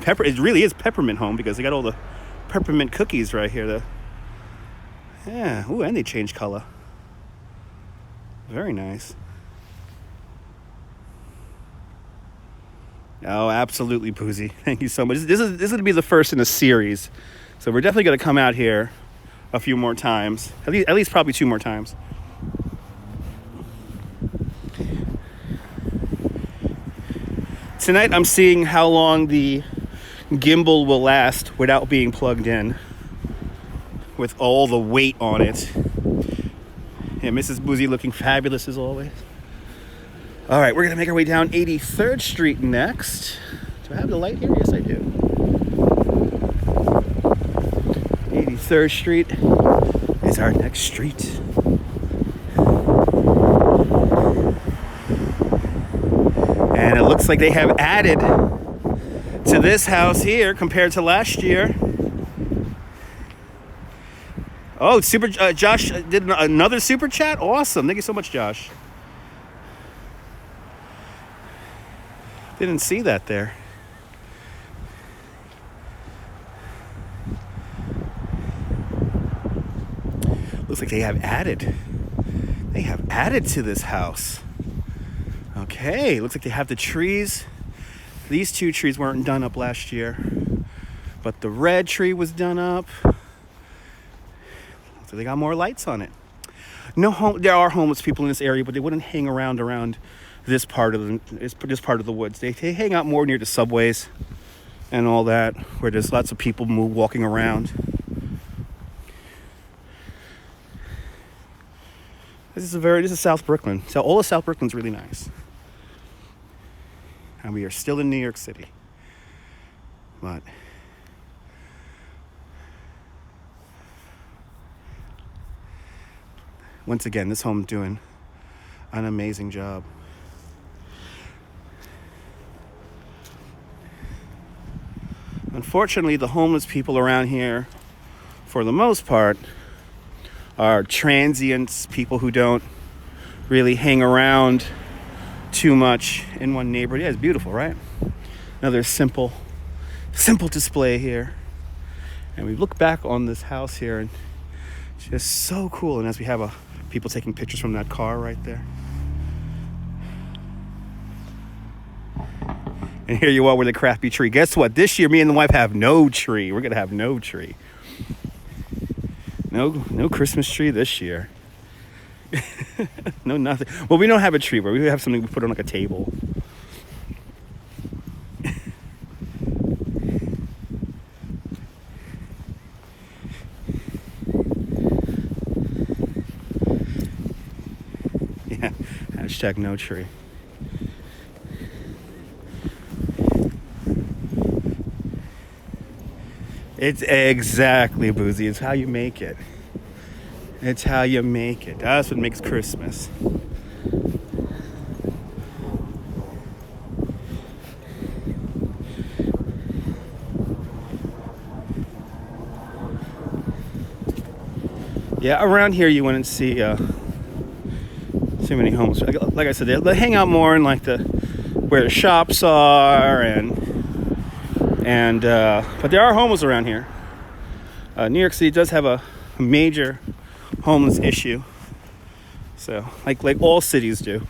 it really is peppermint home because they got all the peppermint cookies right here. Yeah. Ooh, and they change color. Very nice. Oh, absolutely, Boozy. Thank you so much. This is going to be the first in a series. So we're definitely going to come out here a few more times. At least probably 2 more times. Tonight I'm seeing how long the gimbal will last without being plugged in with all the weight on it. Yeah, Mrs. Boozy looking fabulous as always. All right, we're going to make our way down 83rd Street next. Do I have the light here? Yes, I do. 83rd Street is our next street. And it looks like they have added to this house here compared to last year. Oh, Josh did another super chat? Awesome. Thank you so much, Josh. Didn't see that there. Looks like they have added. They have added to this house. Okay, looks like they have the trees. These 2 trees weren't done up last year, but the red tree was done up. So they got more lights on it. There are homeless people in this area, but they wouldn't hang around this part of the woods. They hang out more near the subways and all that, where there's lots of people walking around. This is South Brooklyn. So all of South Brooklyn's really nice. And we are still in New York City. But once again, this home doing an amazing job. Unfortunately, the homeless people around here, for the most part, are transients, people who don't really hang around too much in one neighborhood. Yeah, it's beautiful, right? Another simple display here. And we look back on this house here, and it's just so cool. And as we have people taking pictures from that car right there. And here you are with a crappy tree. Guess what? This year, me and the wife have no tree. We're going to have no tree. No Christmas tree this year. No nothing. Well, we don't have a tree, but we have something we put on like a table Hashtag no tree. It's exactly, Boozy. It's how you make it. It's how you make it. That's what makes Christmas. Yeah, around here you wouldn't see too many homes. Like I said, they hang out more in like where the shops are, but there are homeless around here. New York City does have a major homeless issue. So, like all cities do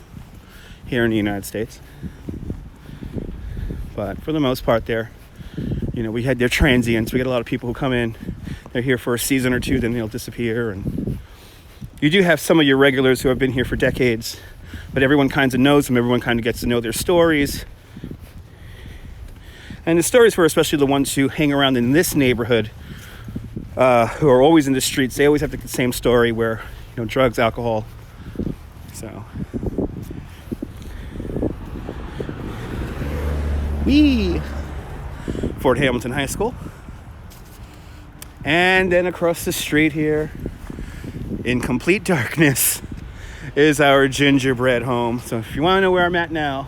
here in the United States. But for the most part, we had their transients. We get a lot of people who come in. They're here for a season or two, then they'll disappear. And you do have some of your regulars who have been here for decades, but everyone kind of knows them. Everyone kind of gets to know their stories. And the stories were especially the ones who hang around in this neighborhood, who are always in the streets. They always have the same story where, drugs, alcohol. So, Fort Hamilton High School. And then across the street here, in complete darkness, is our Gingerbread home. So if you want to know where I'm at now,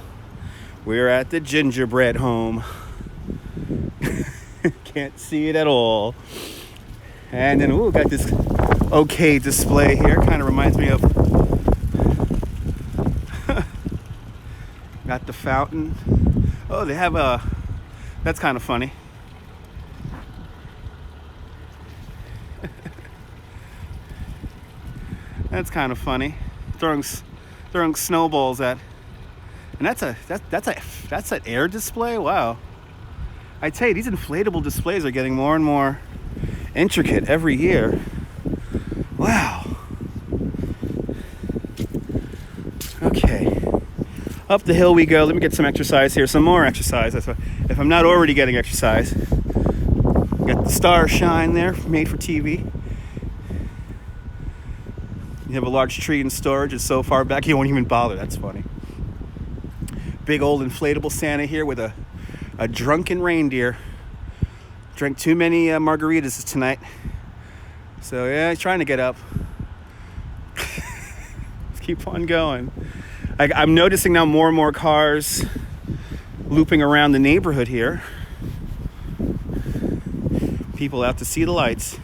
we're at the Gingerbread home. Can't see it at all. And then, got this okay display here. Kind of reminds me of... Got the fountain. Oh, they have a... That's kind of funny. That's kind of funny. Throwing snowballs at, and that's an air display. Wow! I tell you, these inflatable displays are getting more and more intricate every year. Wow. Okay, up the hill we go. Let me get some exercise here. Some more exercise. If I'm not already getting exercise. Got the star shine there, made for TV. You have a large tree in storage. It's so far back you won't even bother. That's funny. Big old inflatable Santa here with a drunken reindeer. Drank too many margaritas tonight. So yeah, he's trying to get up. Let's keep on going. I'm noticing now more and more cars looping around the neighborhood here. People out to see the lights.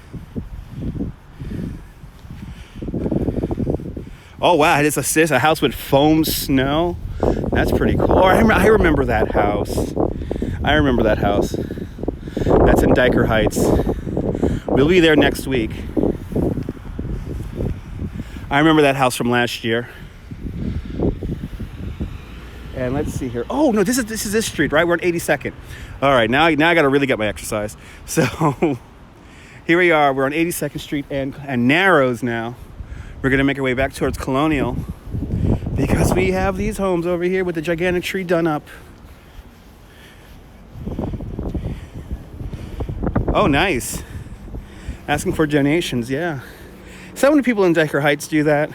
Oh wow, there's a house with foam snow. That's pretty cool. Oh, I remember that house. That's in Dyker Heights. We'll be there next week. I remember that house from last year. And let's see here. Oh no, this is this street, right? We're on 82nd. All right, now I got to really get my exercise. So here we are. We're on 82nd Street and Narrows now. We're going to make our way back towards Colonial because we have these homes over here with the gigantic tree done up. Oh, nice. Asking for donations, yeah. So many people in Dyker Heights do that.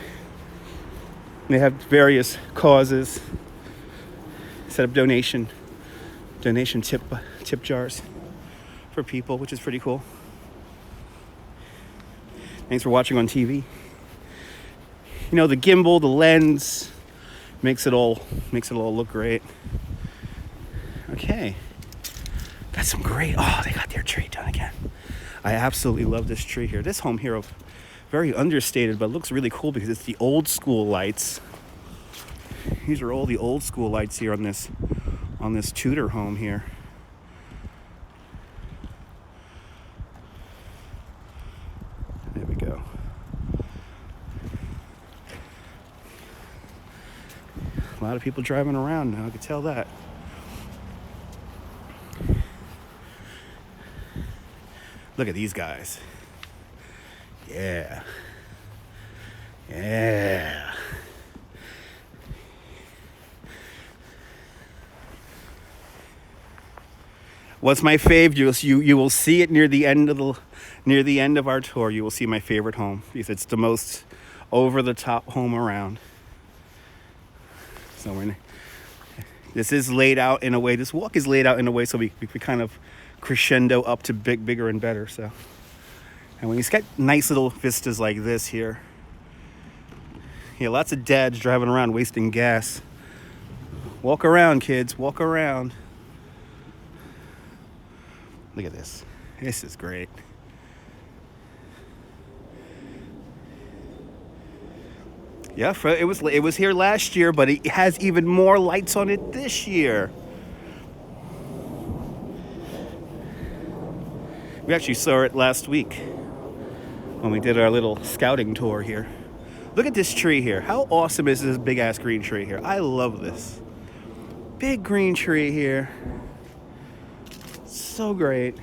They have various causes. Set up donation tip jars for people, which is pretty cool. Thanks for watching on TV. The gimbal, the lens makes it all look great. Okay. Got some great, they got their tree done again. I absolutely love this tree here. This home here, very understated, but looks really cool because it's the old school lights. These are all the old school lights here on this Tudor home here. There we go. A lot of people driving around now, I can tell that. Look at these guys. Yeah. Yeah. What's my fave? You will see it near the end of our tour. You will see my favorite home because it's the most over the top home around. So this is laid out in a way. This walk is laid out in a way so we kind of crescendo up to bigger and better. So, and when you get nice little vistas like this here, yeah, lots of dads driving around wasting gas. Walk around, kids. Walk around. Look at this. This is great. Yeah, it was here last year, but it has even more lights on it this year. We actually saw it last week when we did our little scouting tour here. Look at this tree here. How awesome is this big ass green tree here? I love this. Big green tree here. So great.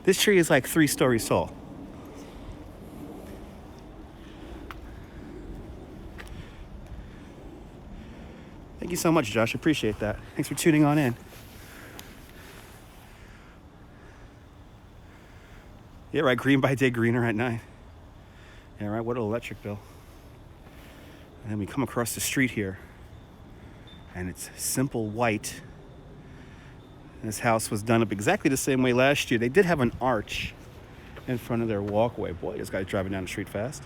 This tree is like 3 stories tall. Thank you so much, Josh. Appreciate that. Thanks for tuning on in. Yeah, right. Green by day, greener at night. Yeah, right. What an electric bill. And then we come across the street here, and it's simple white. This house was done up exactly the same way last year. They did have an arch in front of their walkway. Boy, this guy's driving down the street fast.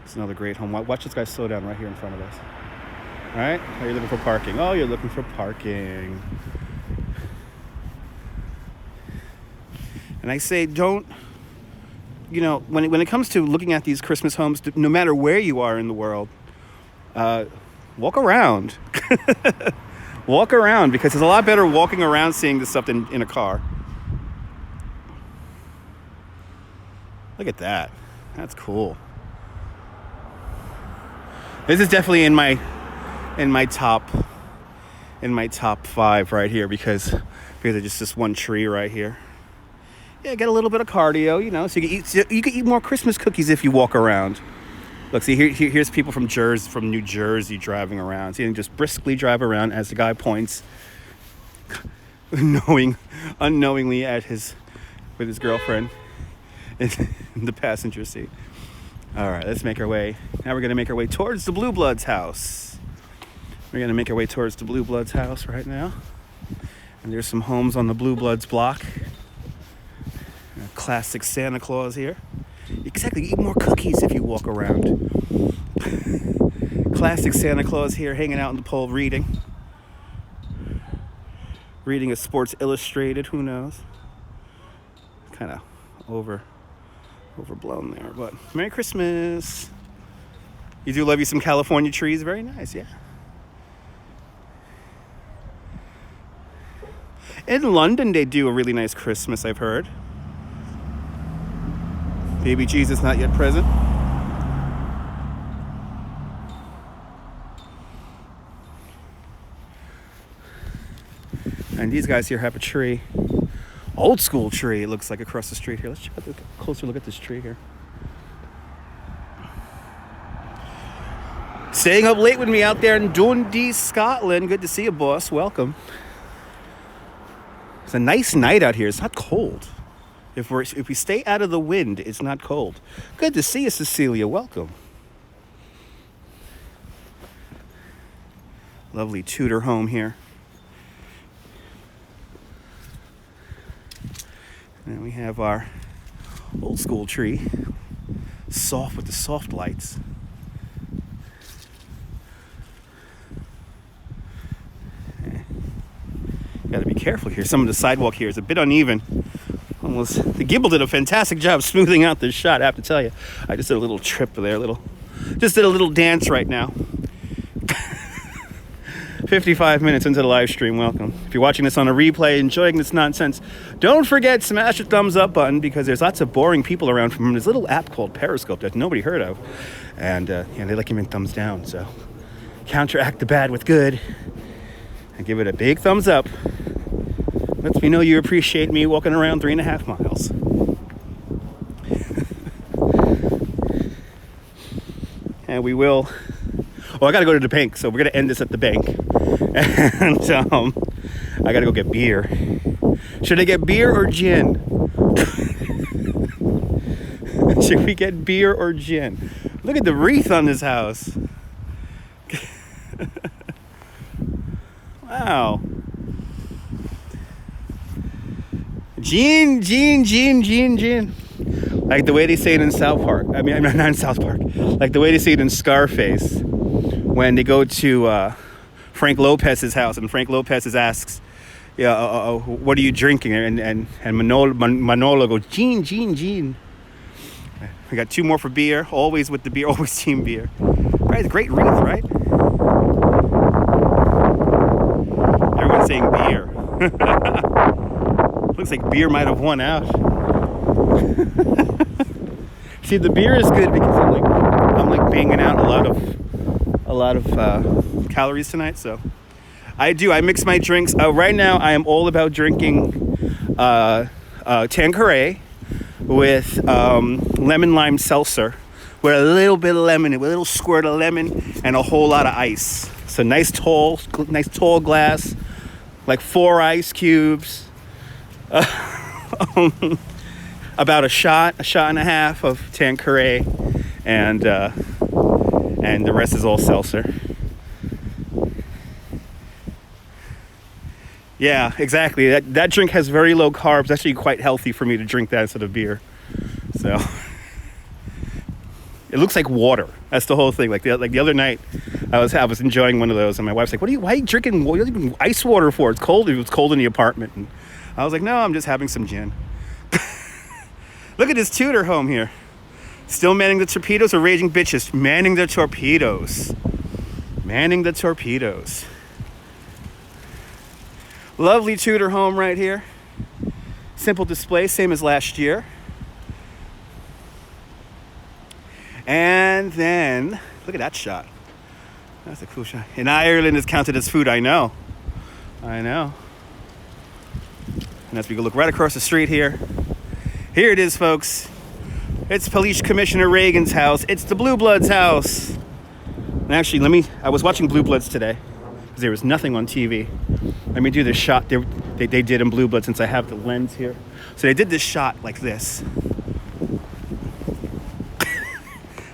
It's another great home. Watch this guy slow down right here in front of us. All right? Are you looking for parking? Oh, you're looking for parking. And I say, don't, when it comes to looking at these Christmas homes, no matter where you are in the world, walk around. Walk around, because it's a lot better walking around seeing this stuff than in a car. Look at that. That's cool. This is definitely in my top 5 right here because of just this one tree right here. Yeah, get a little bit of cardio, so you can eat more Christmas cookies if you walk around. Look, see here's people from New Jersey driving around. So you can just briskly drive around as the guy points, unknowingly with his girlfriend in the passenger seat. All right, let's make our way. Now we're going to make our way towards the Blue Bloods house. We're going to make our way towards the Blue Bloods house right now. And there's some homes on the Blue Bloods block. A classic Santa Claus here. Exactly, eat more cookies if you walk around. Classic Santa Claus here, hanging out in the pole reading. Reading a Sports Illustrated, who knows? Kind of overblown there, but Merry Christmas. You do love you some California trees. Very nice, yeah. In London, they do a really nice Christmas, I've heard. Baby Jesus not yet present. And these guys here have a tree. Old school tree, it looks like, across the street here. Let's check out a closer look at this tree here. Staying up late with me out there in Dundee, Scotland. Good to see you, boss. Welcome. It's a nice night out here. It's not cold. If we stay out of the wind, it's not cold. Good to see you, Cecilia. Welcome. Lovely Tudor home here. And we have our old school tree, soft with the soft lights. Got to be careful here. Some of the sidewalk here is a bit uneven. The gimbal did a fantastic job smoothing out this shot, I have to tell you. I just did a little trip there, just did a little dance right now. 55 minutes into the live stream, welcome. If you're watching this on a replay, enjoying this nonsense, don't forget, smash the thumbs up button, because there's lots of boring people around from this little app called Periscope that nobody heard of. And they like giving thumbs down, so counteract the bad with good and give it a big thumbs up. Lets me know you appreciate me walking around 3.5 miles. And we will. Oh, I got to go to the bank, so we're going to end this at the bank. And I got to go get beer. Should I get beer or gin? Should we get beer or gin? Look at the wreath on this house. Wow. Gene. Like the way they say it in South Park. I mean, not in South Park. Like the way they say it in Scarface. When they go to Frank Lopez's house and Frank Lopez asks, yeah, what are you drinking? And Manolo goes, Gene. We got 2 more for beer. Always with the beer. Always team beer. Right, great wreath, right? Everyone's saying beer. Looks like beer might have won out. See, the beer is good because I'm like banging out a lot of calories tonight. So I mix my drinks. Right now I am all about drinking Tanqueray with lemon lime seltzer with a little bit of lemon, with a little squirt of lemon and a whole lot of ice. So nice tall glass, like 4 ice cubes. About a shot and a half of Tanqueray, and the rest is all seltzer. Yeah, exactly. That drink has very low carbs. It's actually quite healthy for me to drink that instead of beer. So it looks like water. That's the whole thing. Like the other night, I was enjoying one of those, and my wife's like, why are you drinking ice water for? It's cold. It was cold in the apartment. And I was like, no, I'm just having some gin. Look at this Tudor home here. Still manning the torpedoes or raging bitches? Manning the torpedoes. Lovely Tudor home right here. Simple display, same as last year. And then, look at that shot. That's a cool shot. In Ireland is counted as food, I know. And as we go look right across the street here. Here it is, folks. It's Police Commissioner Reagan's house. It's the Blue Bloods' house. And actually, I was watching Blue Bloods today because there was nothing on TV. Let me do this shot they did in Blue Bloods since I have the lens here. So they did this shot like this.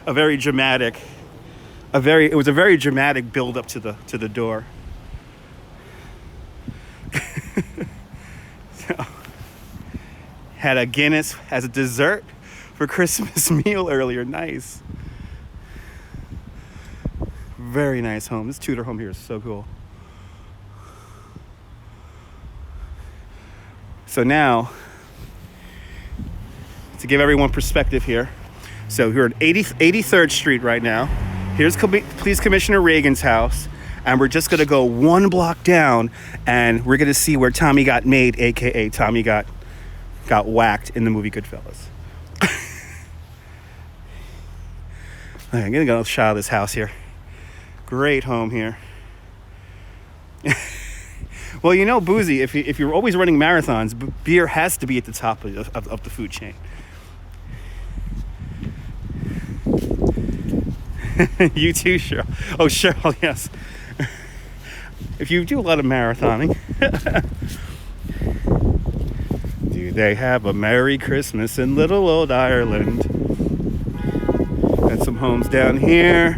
It was a very dramatic build up to the door. So, had a Guinness as a dessert for Christmas meal earlier. Nice. Very nice home. This Tudor home here is so cool. So now, to give everyone perspective here. So we're at 83rd Street right now. Here's Police Commissioner Reagan's house. And we're just going to go 1 block down and we're going to see where Tommy got made, a.k.a. Tommy got whacked in the movie Goodfellas. I'm going to go shot of this house here. Great home here. Well, you know, Boozy, if you're always running marathons, beer has to be at the top of the food chain. You too, Cheryl. Oh, Cheryl, yes. If you do a lot of marathoning. Do they have a Merry Christmas in little old Ireland? Got some homes down here.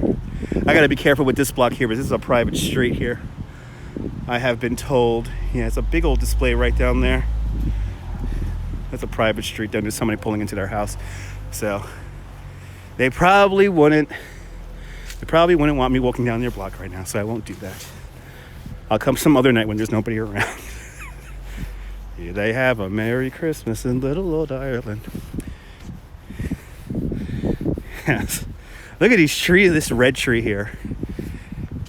I gotta be careful with this block here, but this is a private street here. I have been told. Yeah, it's a big old display right down there. That's a private street down. There's somebody pulling into their house. So they probably wouldn't want me walking down their block right now, so I won't do that. I'll come some other night when there's nobody around. Yeah, they have a Merry Christmas in little old Ireland. Yes. Look at these trees, this red tree here.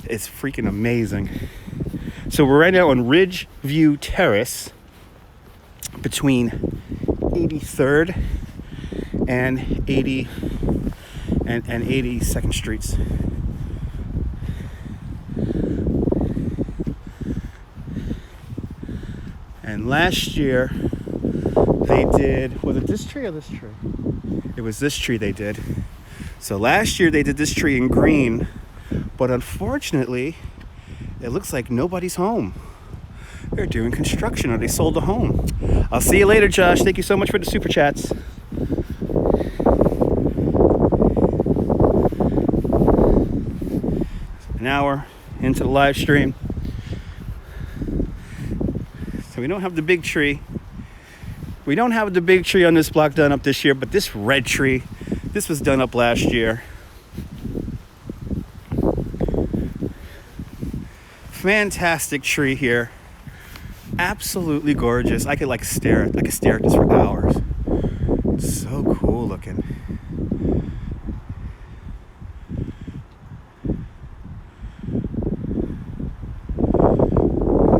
It's freaking amazing. So we're right now on View Terrace between 83rd and 82nd Streets. And last year they did, was it this tree or this tree? It was this tree they did. So last year they did this tree in green, but unfortunately it looks like nobody's home. They're doing construction or they sold the home. I'll see you later, Josh. Thank you so much for the super chats. Now we're into the live stream. So we don't have the big tree. We don't have the big tree on this block done up this year, but this red tree, this was done up last year. Fantastic tree here. Absolutely gorgeous. I could stare at this for hours. It's so cool looking.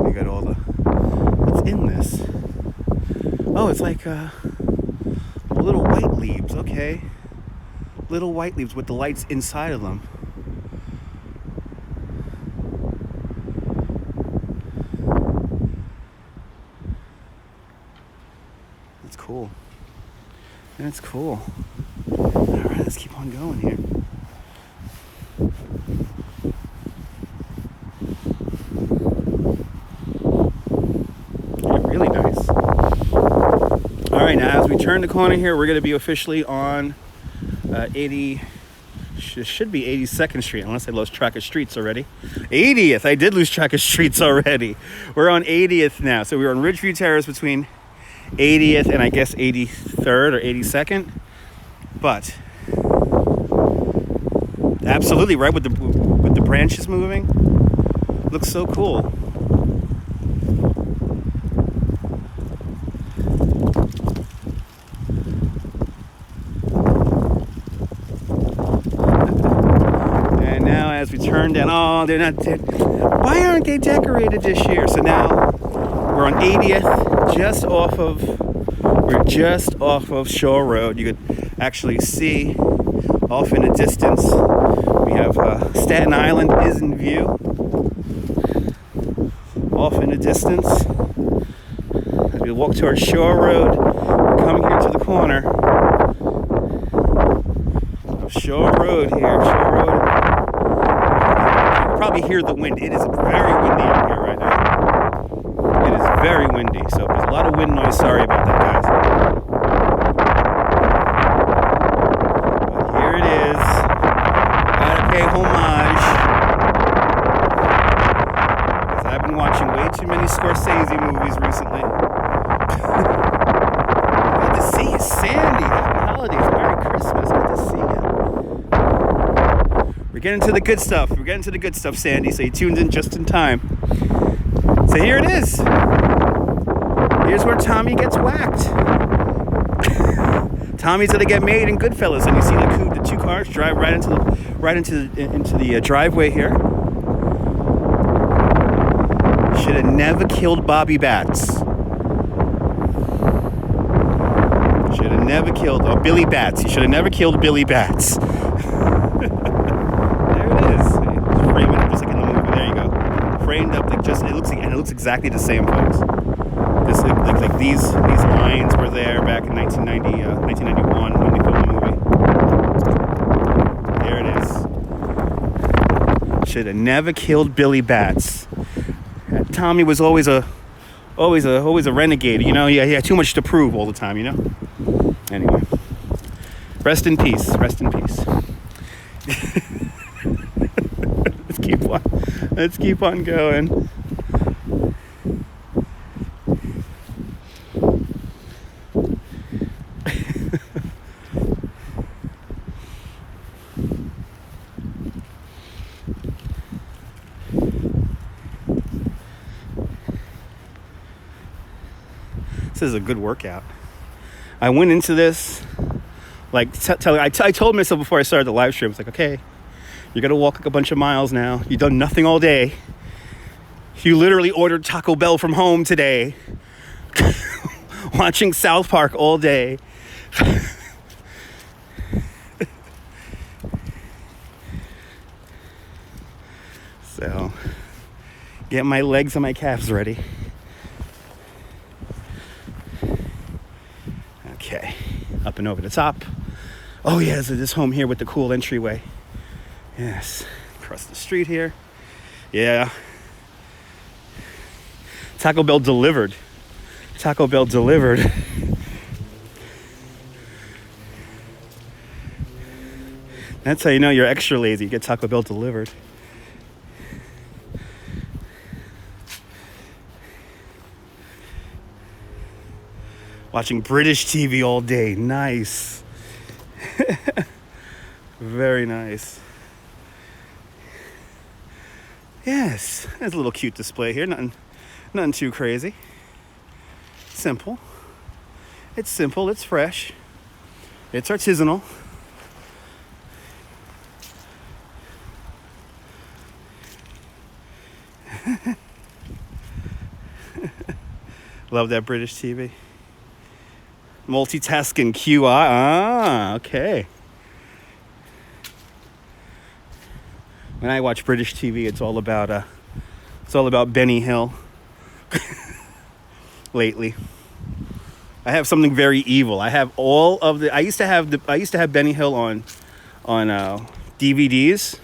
We got all the, what's in this? Oh, it's like little white leaves. Okay, little white leaves with the lights inside of them. That's cool. That's cool. All right, let's keep on going here. Yeah, really nice. All right, now as we turn the corner here, we're going to be officially on 80. Should be 82nd Street, unless I lost track of streets already. 80th. I did lose track of streets already. We're on 80th now. So we're on View Terrace between 80th and I guess 83rd or 82nd. But absolutely right with the branches moving. Looks so cool. And now as we turn down, oh, they're not dead. Why aren't they decorated this year? So now we're on 80th. We're just off of Shore Road. You could actually see off in the distance. We have Staten Island is in view. Off in the distance. As we walk towards Shore Road, we're coming here to the corner of Shore Road here. Shore Road. You can probably hear the wind. It is very windy out here right now. It is very windy, so if there's a lot of wind noise, sorry about that, guys. But here it is. Gotta pay homage. Because I've been watching way too many Scorsese movies recently. Good to see you, Sandy. Happy holidays. Merry Christmas. Good to see you. We're getting to the good stuff. We're getting to the good stuff, Sandy, so you tuned in just in time. So here it is. Here's where Tommy gets whacked. Tommy's gonna get made in Goodfellas, and you see the two cars drive right into the driveway here. Should have never killed Bobby Bats. Should have never killed Billy Bats. He should have never killed Billy Bats. There it is. Just frame it up just like in the movie. There you go. Framed up like just it looks exactly the same, folks. This like these lines were there back in 1991 when they filmed the movie. There it is. Should have never killed Billy Bats. Tommy was always a renegade. You know, he had too much to prove all the time. You know. Anyway, rest in peace. Rest in peace. Let's keep on going. This is a good workout. I went into this like I told myself before I started the live stream, it's like, okay, you're gonna walk like a bunch of miles now. You've done nothing all day. You literally ordered Taco Bell from home today. Watching South Park all day. So, get my legs and my calves ready. Okay, up and over the top. Oh yeah, there's this home here with the cool entryway. Yes, across the street here. Yeah. Taco Bell delivered. Taco Bell delivered. That's how you know you're extra lazy. You get Taco Bell delivered. Watching British TV all day. Nice. Very nice. Yes, there's a little cute display here. Nothing too crazy. Simple. It's simple. It's fresh. It's artisanal. Love that British TV. Multitasking QI. Ah, okay. When I watch British TV, it's all about Benny Hill. Lately, I have something very evil. I have all of the. I used to have Benny Hill on DVDs,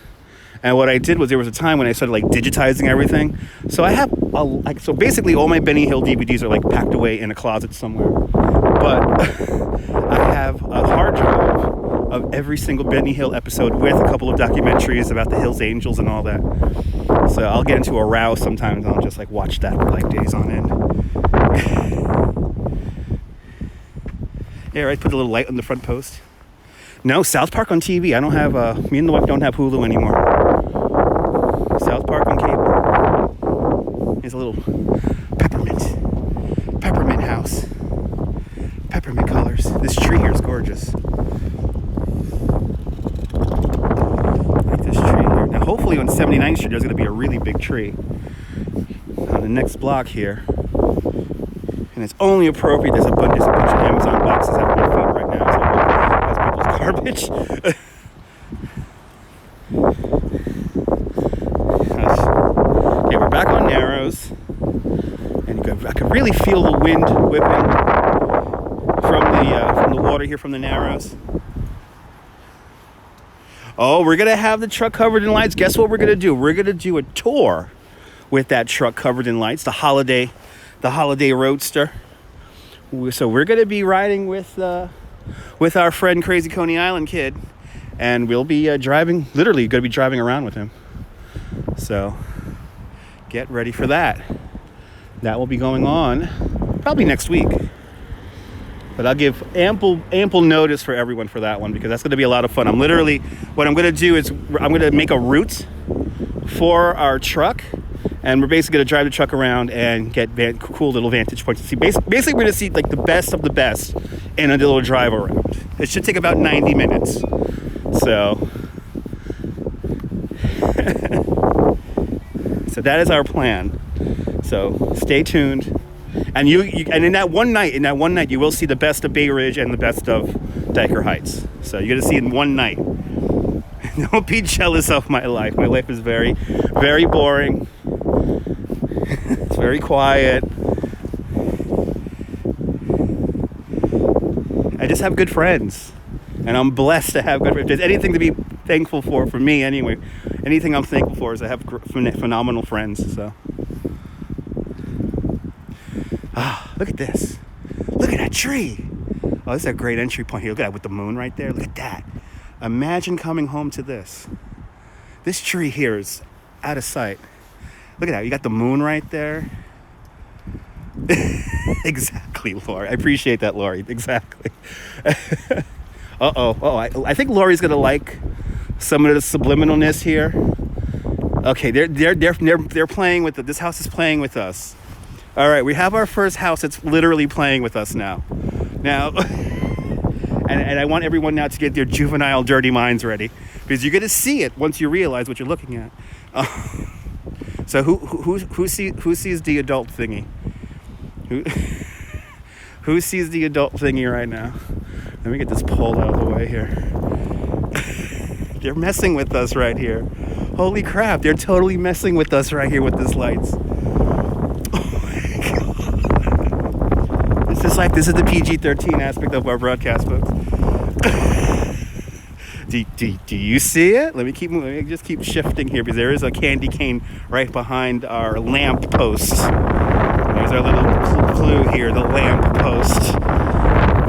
and what I did was there was a time when I started like digitizing everything. So I have so basically all my Benny Hill DVDs are like packed away in a closet somewhere. But I have a hard drive of every single Benny Hill episode with a couple of documentaries about the Hills Angels and all that. So I'll get into a row sometimes and I'll just like watch that for like days on end. Yeah, right, put a little light on the front post. No, South Park on TV. I don't have, me and the wife don't have Hulu anymore. South Park on cable. Here's a little peppermint house. Peppermint colors. This tree here is gorgeous. Like this tree here. Now hopefully on 79th Street there's going to be a really big tree on the next block here. And it's only appropriate. There's a bunch of Amazon boxes at my feet right now. So that's people's garbage. Okay, we're back on Narrows. And I could really feel the wind whipping from the water here from the Narrows. Oh, we're gonna have the truck covered in lights. Guess what we're gonna do? We're gonna do a tour with that truck covered in lights, the holiday Roadster. So we're gonna be riding with our friend Crazy Coney Island Kid, and we'll be driving around with him. So get ready for that. That will be going on probably next week. But I'll give ample notice for everyone for that one because that's going to be a lot of fun. What I'm going to do is I'm going to make a route for our truck, and we're basically going to drive the truck around and get cool little vantage points to see. Basically, we're going to see like the best of the best in a little drive around. It should take about 90 minutes. So, so that is our plan. So stay tuned. And and in that one night, you will see the best of Bay Ridge and the best of Dyker Heights. So you're gonna see it in one night. Don't be jealous of my life. My life is very, very boring. It's very quiet. I just have good friends, and I'm blessed to have good friends. If there's anything to be thankful for me anyway, anything I'm thankful for is I have phenomenal friends. So. Ah, look at this. Look at that tree. Oh, this is a great entry point here. Look at that with the moon right there. Look at that. Imagine coming home to this. This tree here is out of sight. Look at that. You got the moon right there. Exactly, Lori. I appreciate that, Lori. Exactly. I think Lori's gonna like some of the subliminalness here. Okay, they're playing with it. This house is playing with us. All right, we have our first house. It's literally playing with us now. And I want everyone now to get their juvenile, dirty minds ready because you're gonna see it once you realize what you're looking at. So who sees the adult thingy? Who sees the adult thingy right now? Let me get this pole out of the way here. They're messing with us right here. Holy crap! They're totally messing with us right here with these lights. This is the PG-13 aspect of our broadcast, folks. do you see it? Let me just keep shifting here because there is a candy cane right behind our lamp post. There's our little clue here, the lamp post.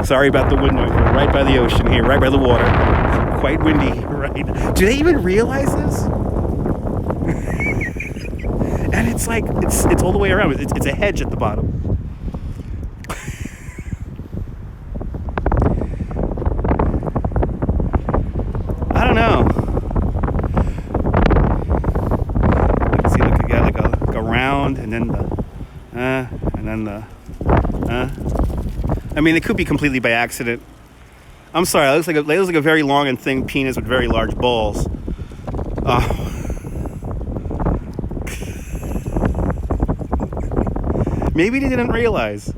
Sorry about the wind noise. We're right by the ocean here, right by the water. It's quite windy, right? Do they even realize this? And it's like it's all the way around. It's a hedge at the bottom. then the, and then the, I mean, it could be completely by accident. I'm sorry, it looks like a very long and thin penis with very large balls. Maybe they didn't realize.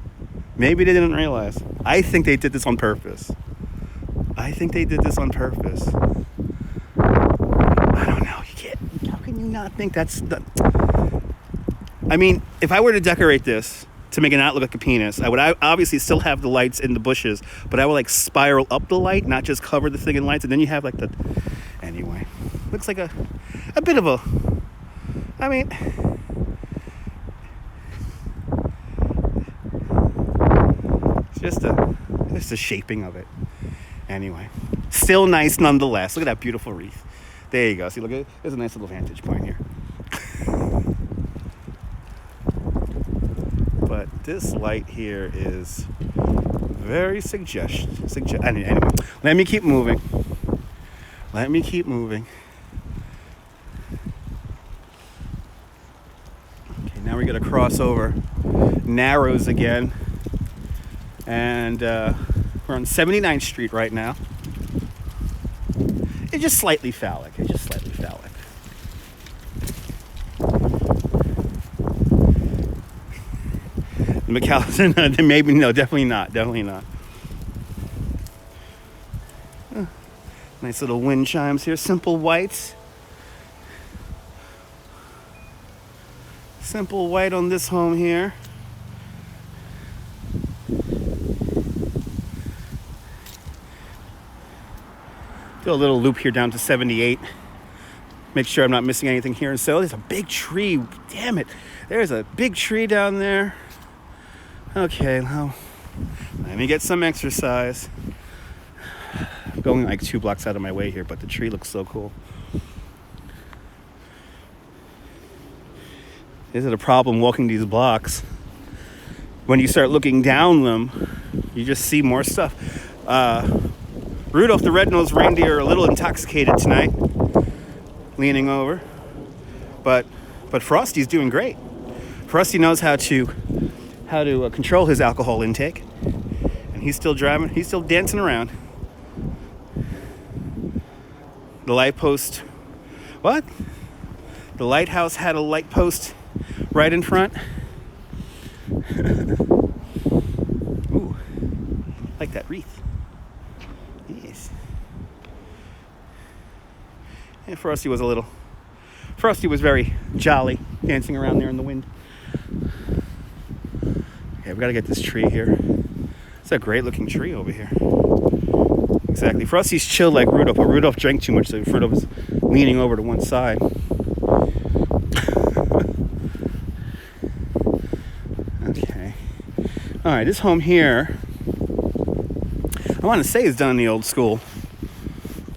I think they did this on purpose. I don't know. You can't. How can you not think that's the? I mean, if I were to decorate this to make it not look like a penis, I would obviously still have the lights in the bushes, but I would like spiral up the light, not just cover the thing in lights, and then you have like the. Anyway, looks like a bit of a. I mean. Just the shaping of it. Anyway, still nice nonetheless. Look at that beautiful wreath. There you go. See, look at it. There's a nice little vantage point here. But this light here is very anyway, let me keep moving. Okay, now we got to cross over Narrows again. And we're on 79th Street right now. It's just slightly phallic. The McAllister, maybe, no, definitely not. Nice little wind chimes here. Simple whites. Simple white on this home here. Do a little loop here down to 78. Make sure I'm not missing anything here. And so there's a big tree. Damn it. There's a big tree down there. Okay, well, let me get some exercise. I'm going like 2 blocks out of my way here, but the tree looks so cool. Is it a problem walking these blocks? When you start looking down them, you just see more stuff. Rudolph the Red-Nosed Reindeer, a little intoxicated tonight, leaning over. But Frosty's doing great. Frosty knows how to control his alcohol intake, and he's still driving. He's still dancing around. The light post. What? The lighthouse had a light post right in front. Ooh, like that wreath. Yes. And Frosty was very jolly, dancing around there in the wind. Okay, we gotta get this tree here. It's a great looking tree over here. Exactly. Frosty's chill like Rudolph, but Rudolph drank too much, so Rudolph is leaning over to one side. Okay. Alright, this home here, I want to say is done in the old school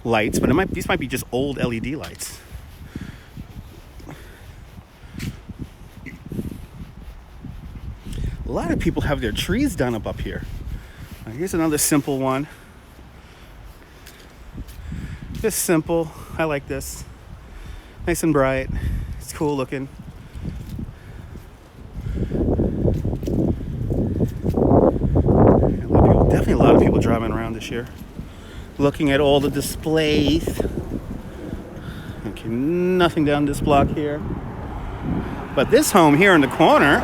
lights, but these might be just old LED lights. A lot of people have their trees done up here. Here's another simple one. Just simple. I like this. Nice and bright. It's cool looking. Definitely a lot of people driving around this year, looking at all the displays. Okay, nothing down this block here. But this home here in the corner,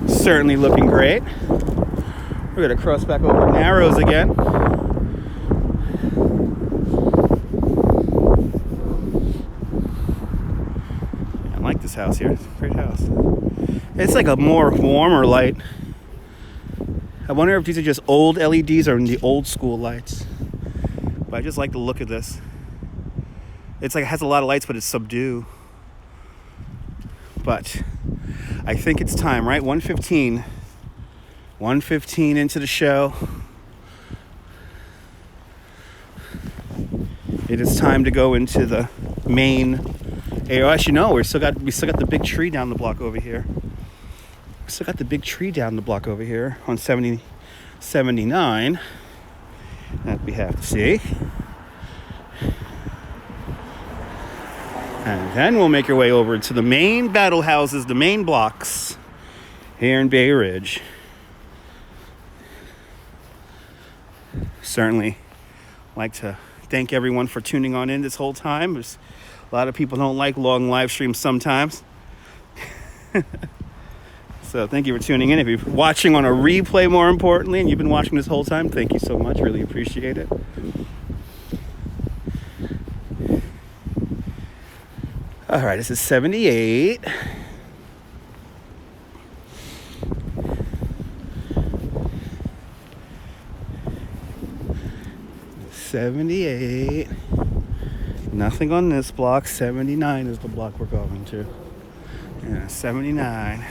certainly looking great. We're gonna cross back over Narrows again. I like this house here. It's a great house. It's like a more warmer light. I wonder if these are just old LEDs or the old school lights. But I just like the look of this. It's like it has a lot of lights, but it's subdued. But I think it's time, right? 1:15. 1:15 into the show. It is time to go into the main area. Actually, no, we still got the big tree down the block over here. Still got the big tree down the block over here on 79 that we have to see. And then we'll make our way over to the main battle houses, the main blocks here in Bay Ridge. Certainly like to thank everyone for tuning on in this whole time. There's a lot of people don't like long live streams sometimes. So thank you for tuning in. If you're watching on a replay, more importantly, and you've been watching this whole time, thank you so much. Really appreciate it. All right, this is 78. Nothing on this block. 79 is the block we're going to. Yeah, 79.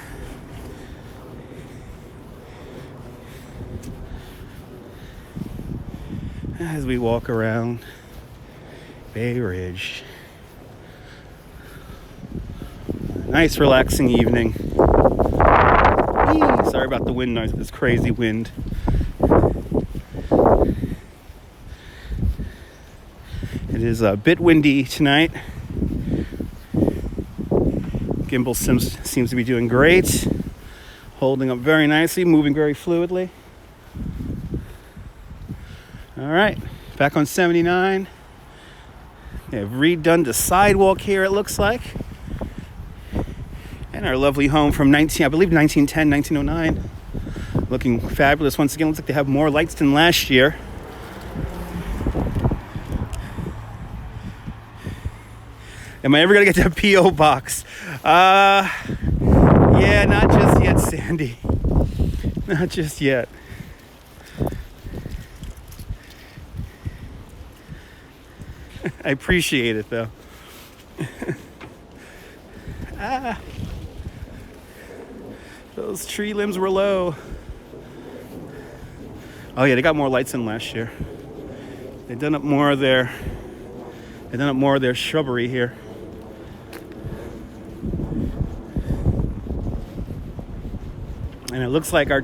As we walk around Bay Ridge. Nice relaxing evening. Sorry about the wind noise, this crazy wind. It is a bit windy tonight. Gimbal seems to be doing great. Holding up very nicely, moving very fluidly. All right, back on 79. They've redone the sidewalk here, it looks like. And our lovely home from 1910, 1909. Looking fabulous once again. Looks like they have more lights than last year. Am I ever gonna get that P.O. box? Yeah, not just yet, Sandy. Not just yet. I appreciate it, though. Those tree limbs were low. Oh yeah, they got more lights than last year. They've done up more of their shrubbery here. And it looks like our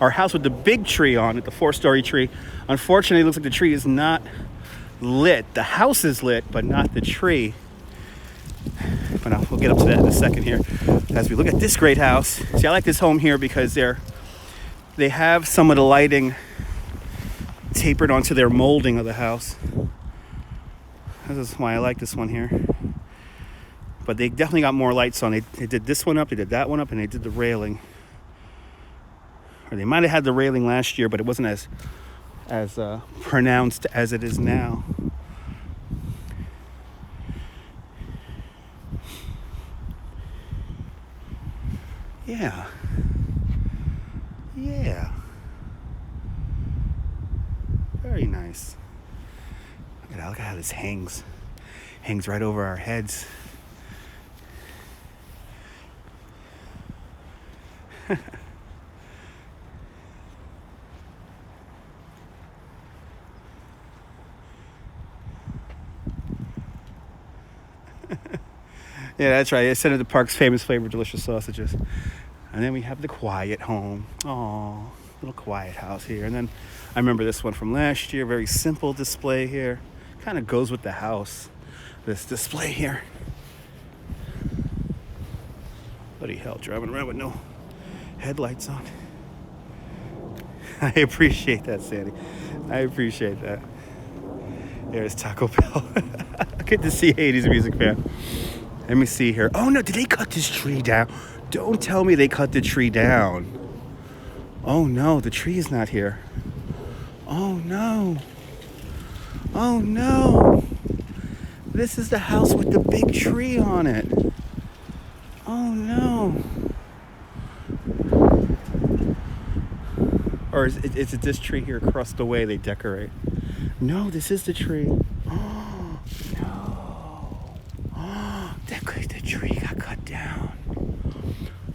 house with the big tree on it, the 4-story tree. Unfortunately, it looks like the tree is not lit. The house is lit, but not the tree. But we'll get up to that in a second here. As we look at this great house. See, I like this home here because they have some of the lighting tapered onto their molding of the house. This is why I like this one here. But they definitely got more lights on. They did this one up, they did that one up, and they did the railing. Or they might have had the railing last year, but it wasn't as pronounced as it is now. Yeah. Very nice. Look at how this hangs right over our heads. Yeah, that's right. I sent it to Park's famous flavor delicious sausages. And then we have the quiet home. Oh, little quiet house here. And then I remember this one from last year. Very simple display here. Kind of goes with the house. This display here. Bloody hell, driving around with no headlights on. I appreciate that, Sandy. I appreciate that. There's Taco Bell. Good to see you, 80s music fan. Let me see here. Oh no, did they cut this tree down? Don't tell me they cut the tree down. Oh no, the tree is not here. Oh no. Oh no. This is the house with the big tree on it. Oh no. Or is it this tree here across the way they decorate? No, this is the tree. Oh no. Oh, the tree got cut down.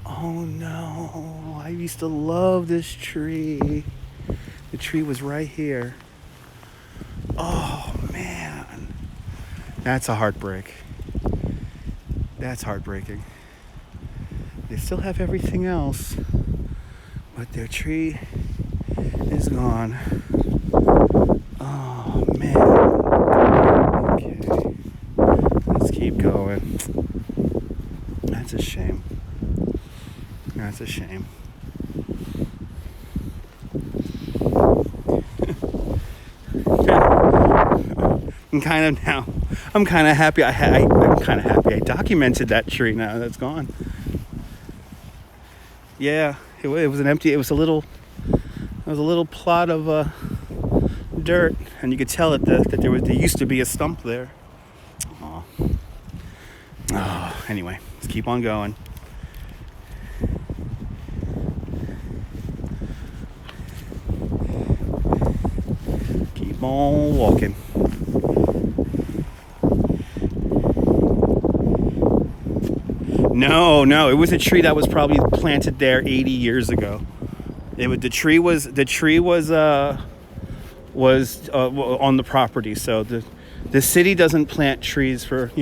Oh no. I used to love this tree. The tree was right here. Oh man. That's a heartbreak. That's heartbreaking. They still have everything else, but their tree is gone. Oh man. Okay. Let's keep going. That's a shame. That's a shame. I'm kind of happy. I'm kind of happy. I documented that tree now. That's gone. Yeah, it was an empty. It was a little plot of dirt, and you could tell that there used to be a stump there. Aw. Oh, anyway, let's keep on going. Keep on walking. No, it was a tree that was probably planted there 80 years ago. The tree was on the property, so the city doesn't plant trees for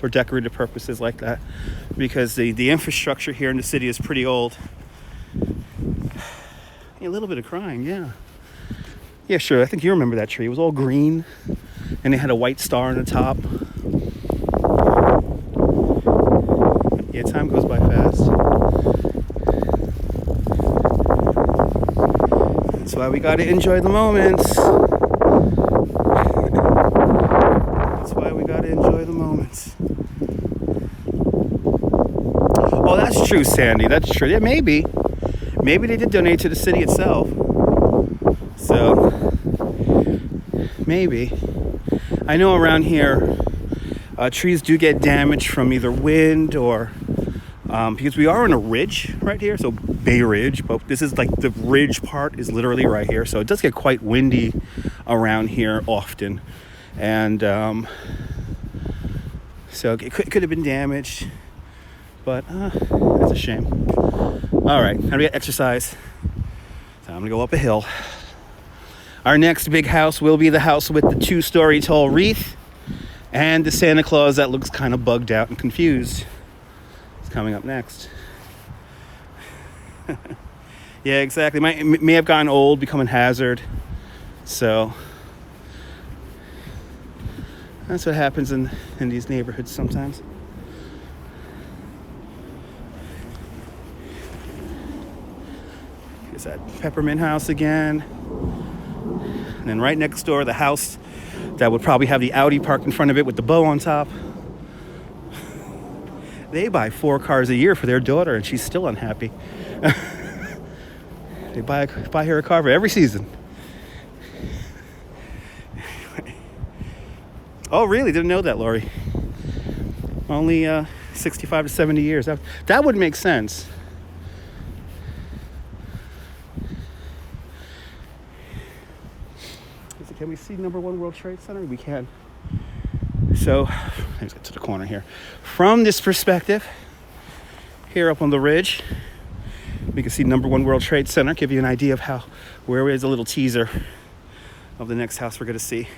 decorative purposes like that, because the infrastructure here in the city is pretty old. A little bit of crying, yeah, sure. I think you remember that tree. It was all green, and it had a white star on the top. Yeah, time goes by fast. That's why we gotta enjoy the moments. That's why we gotta enjoy the moments. Oh, that's true, Sandy. That's true. Yeah, maybe they did donate to the city itself. So maybe. I know around here, trees do get damaged from either wind or because we are on a ridge right here, so Bay Ridge, but this is like the ridge part is literally right here, so it does get quite windy around here often, and so it could have been damaged, but that's a shame. All right, how do we get exercise? Time to go up a hill. Our next big house will be the house with the 2-story tall wreath and the Santa Claus that looks kind of bugged out and confused. It's coming up next. Yeah, exactly. May have gotten old, become a hazard. So that's what happens in these neighborhoods sometimes. Here's that peppermint house again. And then right next door, the house that would probably have the Audi parked in front of it with the bow on top. They buy 4 cars a year for their daughter, and she's still unhappy. They buy her a car for every season. Oh, really? Didn't know that, Lori. Only 65 to 70 years. That would make sense. Can we see number 1 World Trade Center? We can. So, let's get to the corner here. From this perspective, here up on the ridge, we can see number 1 World Trade Center. Give you an idea of where is a little teaser of the next house we're going to see.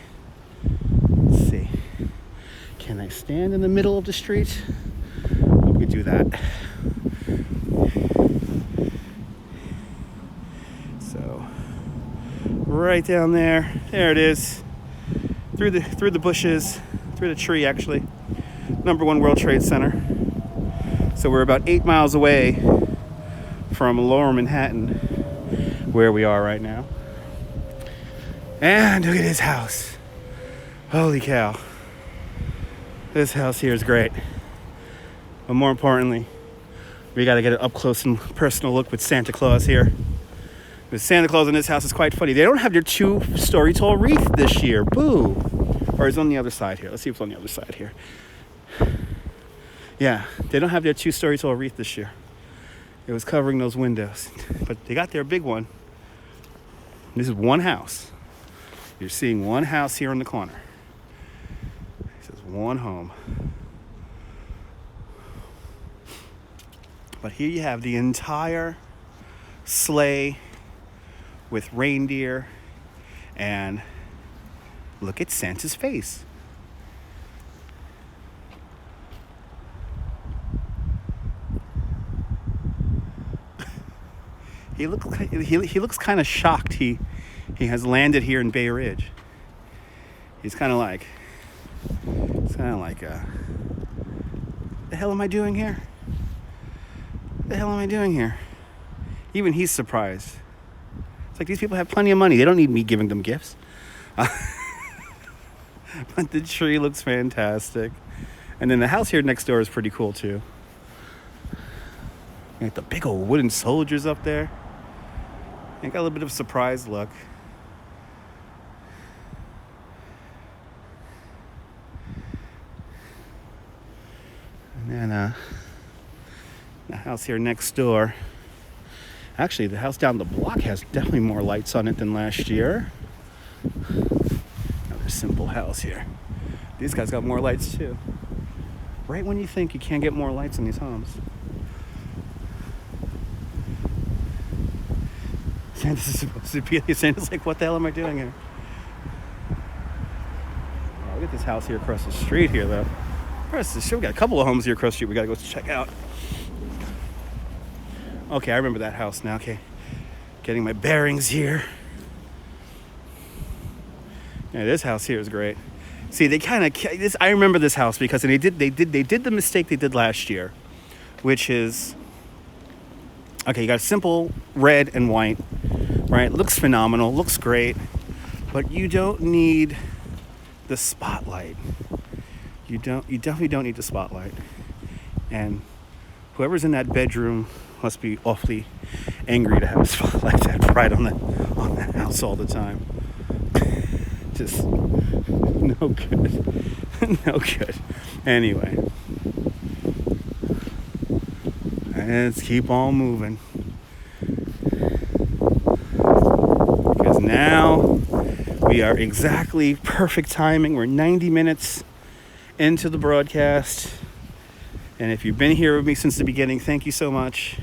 Let's see. Can I stand in the middle of the street? We could do that. So, right down there it is, through the bushes, through the tree actually, number 1 World Trade Center. So we're about 8 miles away from Lower Manhattan, where we are right now. And look at this house. Holy cow. This house here is great. But more importantly, we got to get an up close and personal look with Santa Claus here. The Santa Claus in this house is quite funny. They don't have their 2-story tall wreath this year. Boo. Or it's on the other side here. Let's see if it's on the other side here. Yeah, they don't have their 2-story tall wreath this year. It was covering those windows. But they got their big one. This is one house. You're seeing one house here on the corner. This is one home. But here you have the entire sleigh with reindeer, and look at Santa's face. He looks kind of shocked. He has landed here in Bay Ridge. He's kind of like The hell am I doing here? The hell am I doing here? Even he's surprised. It's like these people have plenty of money. They don't need me giving them gifts. But the tree looks fantastic. And then the house here next door is pretty cool too. Like the big old wooden soldiers up there. And got a little bit of a surprise look. And then the house here next door. Actually, the house down the block has definitely more lights on it than last year. Another simple house here. These guys got more lights too. Right when you think you can't get more lights in these homes. Santa's supposed to be here. Santa's like, what the hell am I doing here? Oh, look at this house here across the street here, though. Across the street, we got a couple of homes here across the street we gotta go check out. Okay, I remember that house now. Okay, getting my bearings here. Yeah, this house here is great. See, they kind of this. I remember this house because they did the mistake they did last year, which is okay. You got simple red and white, right? Looks phenomenal, looks great, but you don't need the spotlight. You definitely don't need the spotlight. And whoever's in that bedroom must be awfully angry to have a spotlight that's right on that house all the time. Just no good. No good. Anyway. Let's keep on moving. Because now we are exactly perfect timing. We're 90 minutes into the broadcast. And if you've been here with me since the beginning, thank you so much.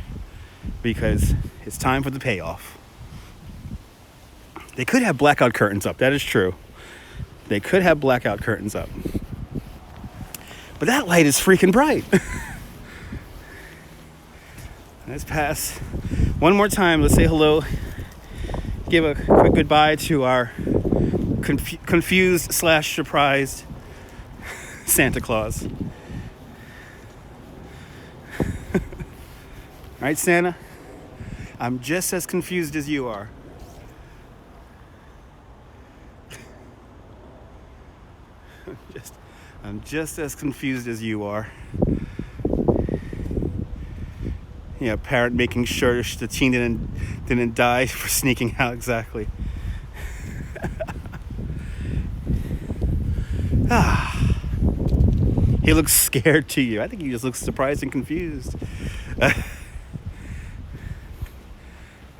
Because it's time for the payoff. They could have blackout curtains up. That is true. They could have blackout curtains up. But that light is freaking bright. Let's pass one more time. Let's say hello. Give a quick goodbye to our confused / surprised Santa Claus. All right, Santa. I'm just as confused as you are. I'm just as confused as you are. Yeah, parent making sure the teen didn't die for sneaking out. Exactly. He looks scared to you. I think he just looks surprised and confused.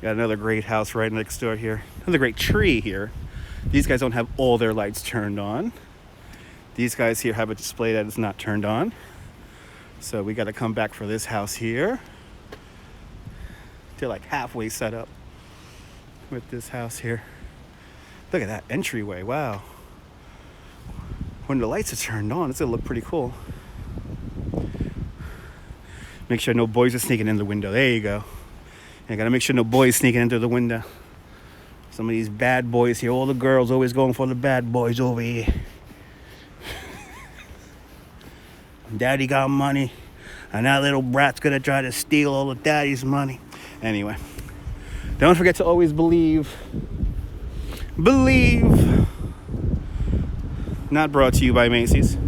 Got another great house right next door here. Another great tree here. These guys don't have all their lights turned on. These guys here have a display that is not turned on. So we got to come back for this house here. They're like halfway set up with this house here. Look at that entryway. Wow. When the lights are turned on, it's going to look pretty cool. Make sure no boys are sneaking in the window. There you go. I got to make sure no boys sneaking into the window. Some of these bad boys here. All the girls always going for the bad boys over here. Daddy got money, and that little brat's gonna try to steal all of daddy's money. Anyway, don't forget to always believe. Not brought to you by Macy's.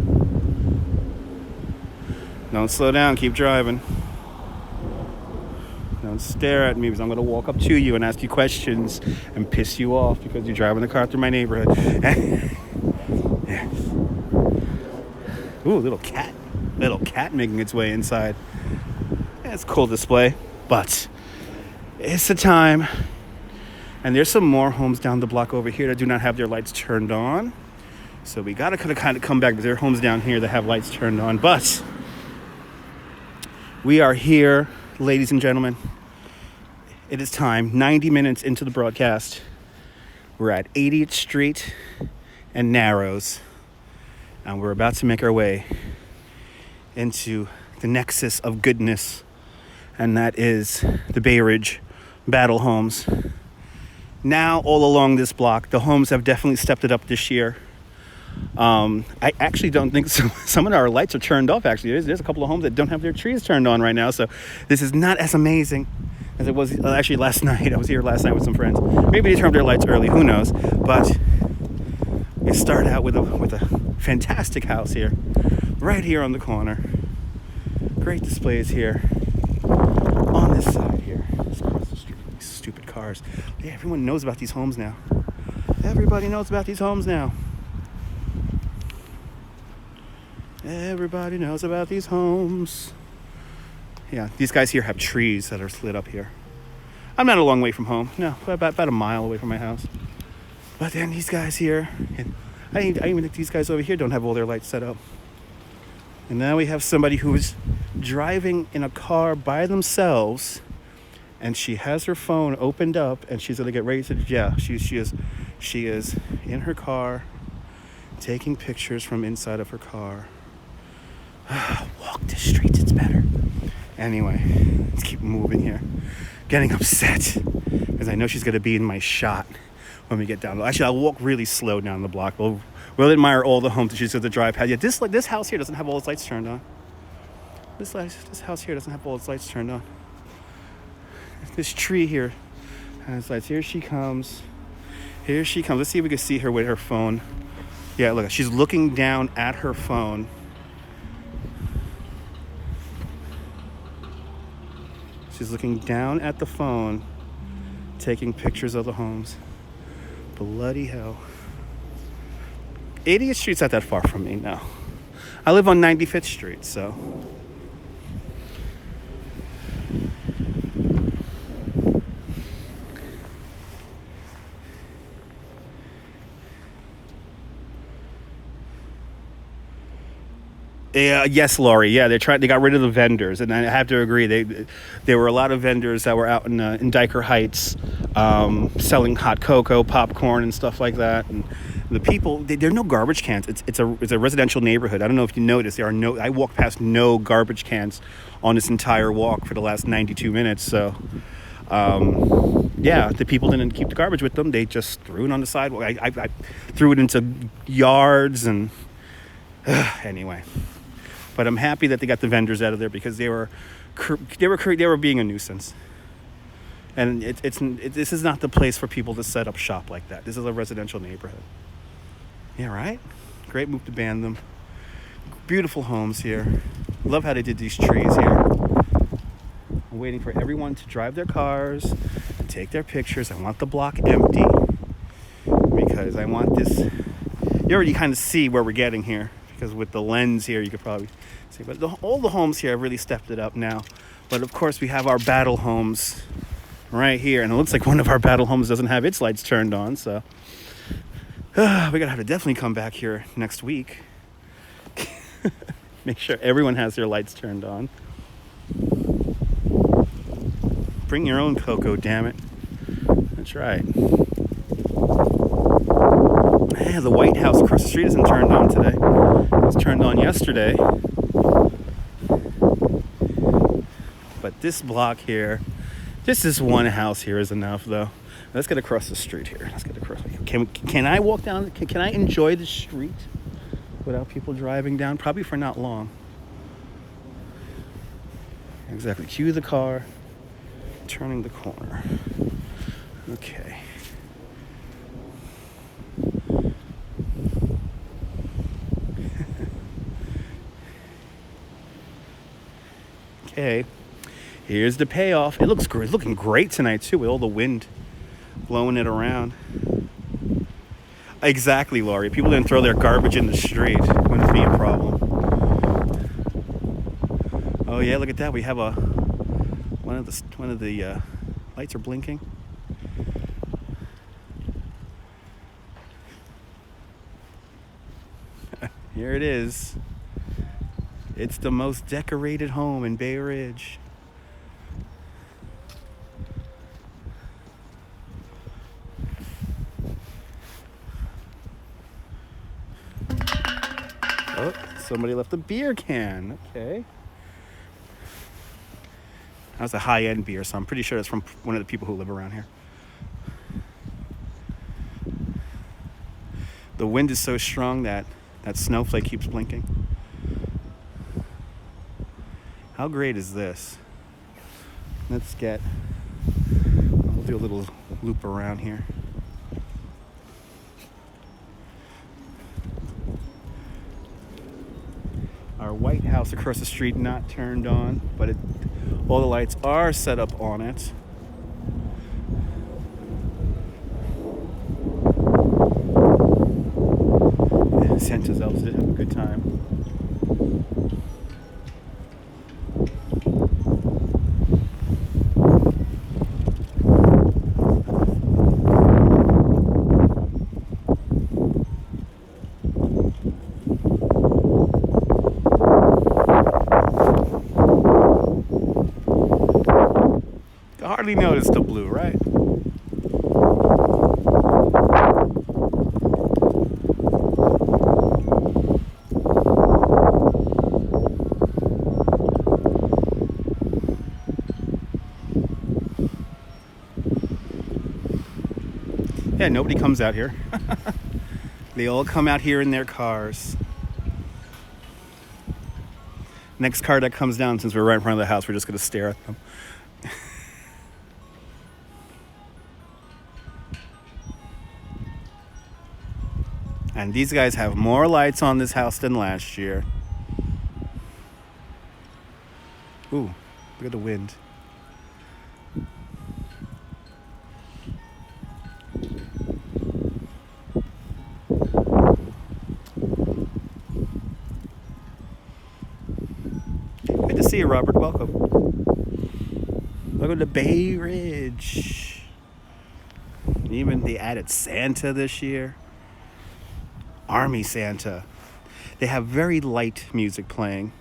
Don't slow down, keep driving. Don't stare at me because I'm gonna walk up to you and ask you questions and piss you off because you're driving the car through my neighborhood. Yes. Ooh, little cat making its way inside. Yeah, it's a cool display, but it's the time. And there's some more homes down the block over here that do not have their lights turned on. So we gotta kind of come back because there are homes down here that have lights turned on. But we are here, ladies and gentlemen. It is time, 90 minutes into the broadcast. We're at 80th Street and Narrows. And we're about to make our way into the nexus of goodness, and that is the Bay Ridge Battle Homes. Now, all along this block, the homes have definitely stepped it up this year. I actually don't think some of our lights are turned off. Actually, there's a couple of homes that don't have their trees turned on right now. So this is not as amazing as it was actually last night. I was here last night with some friends. Maybe they turned their lights early. Who knows? But we start out with a fantastic house here, right here on the corner. Great displays here on this side here. Just across the street. These stupid cars. Yeah, everyone knows about these homes now. Everybody knows about these homes now. Everybody knows about these homes. Yeah, these guys here have trees that are lit up here. I'm not a long way from home. No, about a mile away from my house. But then these guys here, and I even think these guys over here don't have all their lights set up. And now we have somebody who is driving in a car by themselves, and she has her phone opened up, and she's gonna get ready to. Yeah, she is in her car, taking pictures from inside of her car. Walk the streets, it's better. Anyway, let's keep moving here. Getting upset because I know she's gonna be in my shot when we get down. Actually, I'll walk really slow down the block. We'll admire all the homes that she's going to drive past. Yeah, this house here doesn't have all its lights turned on. This house here doesn't have all its lights turned on. This tree here has lights. Here she comes. Here she comes. Let's see if we can see her with her phone. Yeah, look, she's looking down at her phone. She's looking down at the phone, taking pictures of the homes. Bloody hell. 80th Street's not that far from me now. I live on 95th Street, so. Yes, Laurie. Yeah, they got rid of the vendors, and I have to agree. There were a lot of vendors that were out in Diker Heights, selling hot cocoa, popcorn, and stuff like that. And the people, there are no garbage cans. It's a residential neighborhood. I don't know if you noticed. I walked past no garbage cans on this entire walk for the last 92 minutes. So, yeah, the people didn't keep the garbage with them. They just threw it on the sidewalk. I threw it into yards and anyway. But I'm happy that they got the vendors out of there because they were being a nuisance. And this is not the place for people to set up shop like that. This is a residential neighborhood. Yeah, right? Great move to ban them. Beautiful homes here. Love how they did these trees here. I'm waiting for everyone to drive their cars and take their pictures. I want the block empty because I want this. You already kind of see where we're getting here. Because with the lens here, you could probably see. But all the homes here have really stepped it up now. But of course, we have our battle homes right here. And it looks like one of our battle homes doesn't have its lights turned on. So we're going to have to definitely come back here next week. Make sure everyone has their lights turned on. Bring your own cocoa, damn it. That's right. Yeah, the White House across the street isn't turned on today. It was turned on yesterday. But this block here, this one house here is enough, though. Let's get across the street here. Let's get across. Can I walk down? Can I enjoy the street without people driving down? Probably for not long. Exactly. Cue the car. Turning the corner. Okay. Okay, here's the payoff. It looks great. It's looking great tonight too, with all the wind blowing it around. Exactly, Laurie. People didn't throw their garbage in the street. Wouldn't be a problem. Oh yeah, look at that. We have one of the lights are blinking. Here it is. It's the most decorated home in Bay Ridge. Oh, somebody left a beer can. Okay. That was a high-end beer, so I'm pretty sure it's from one of the people who live around here. The wind is so strong that That snowflake keeps blinking. How great is this? We'll do a little loop around here. Our white house across the street not turned on, but all the lights are set up on it. Yeah, Santa's elves did have a good time. Hardly noticed the blue, right? Yeah, nobody comes out here. They all come out here in their cars. Next car that comes down, since we're right in front of the house, we're just going to stare at them. And these guys have more lights on this house than last year. Ooh, look at the wind. Good to see you, Robert. Welcome. Welcome to Bay Ridge. Even they added Santa this year. Army Santa. They have very light music playing.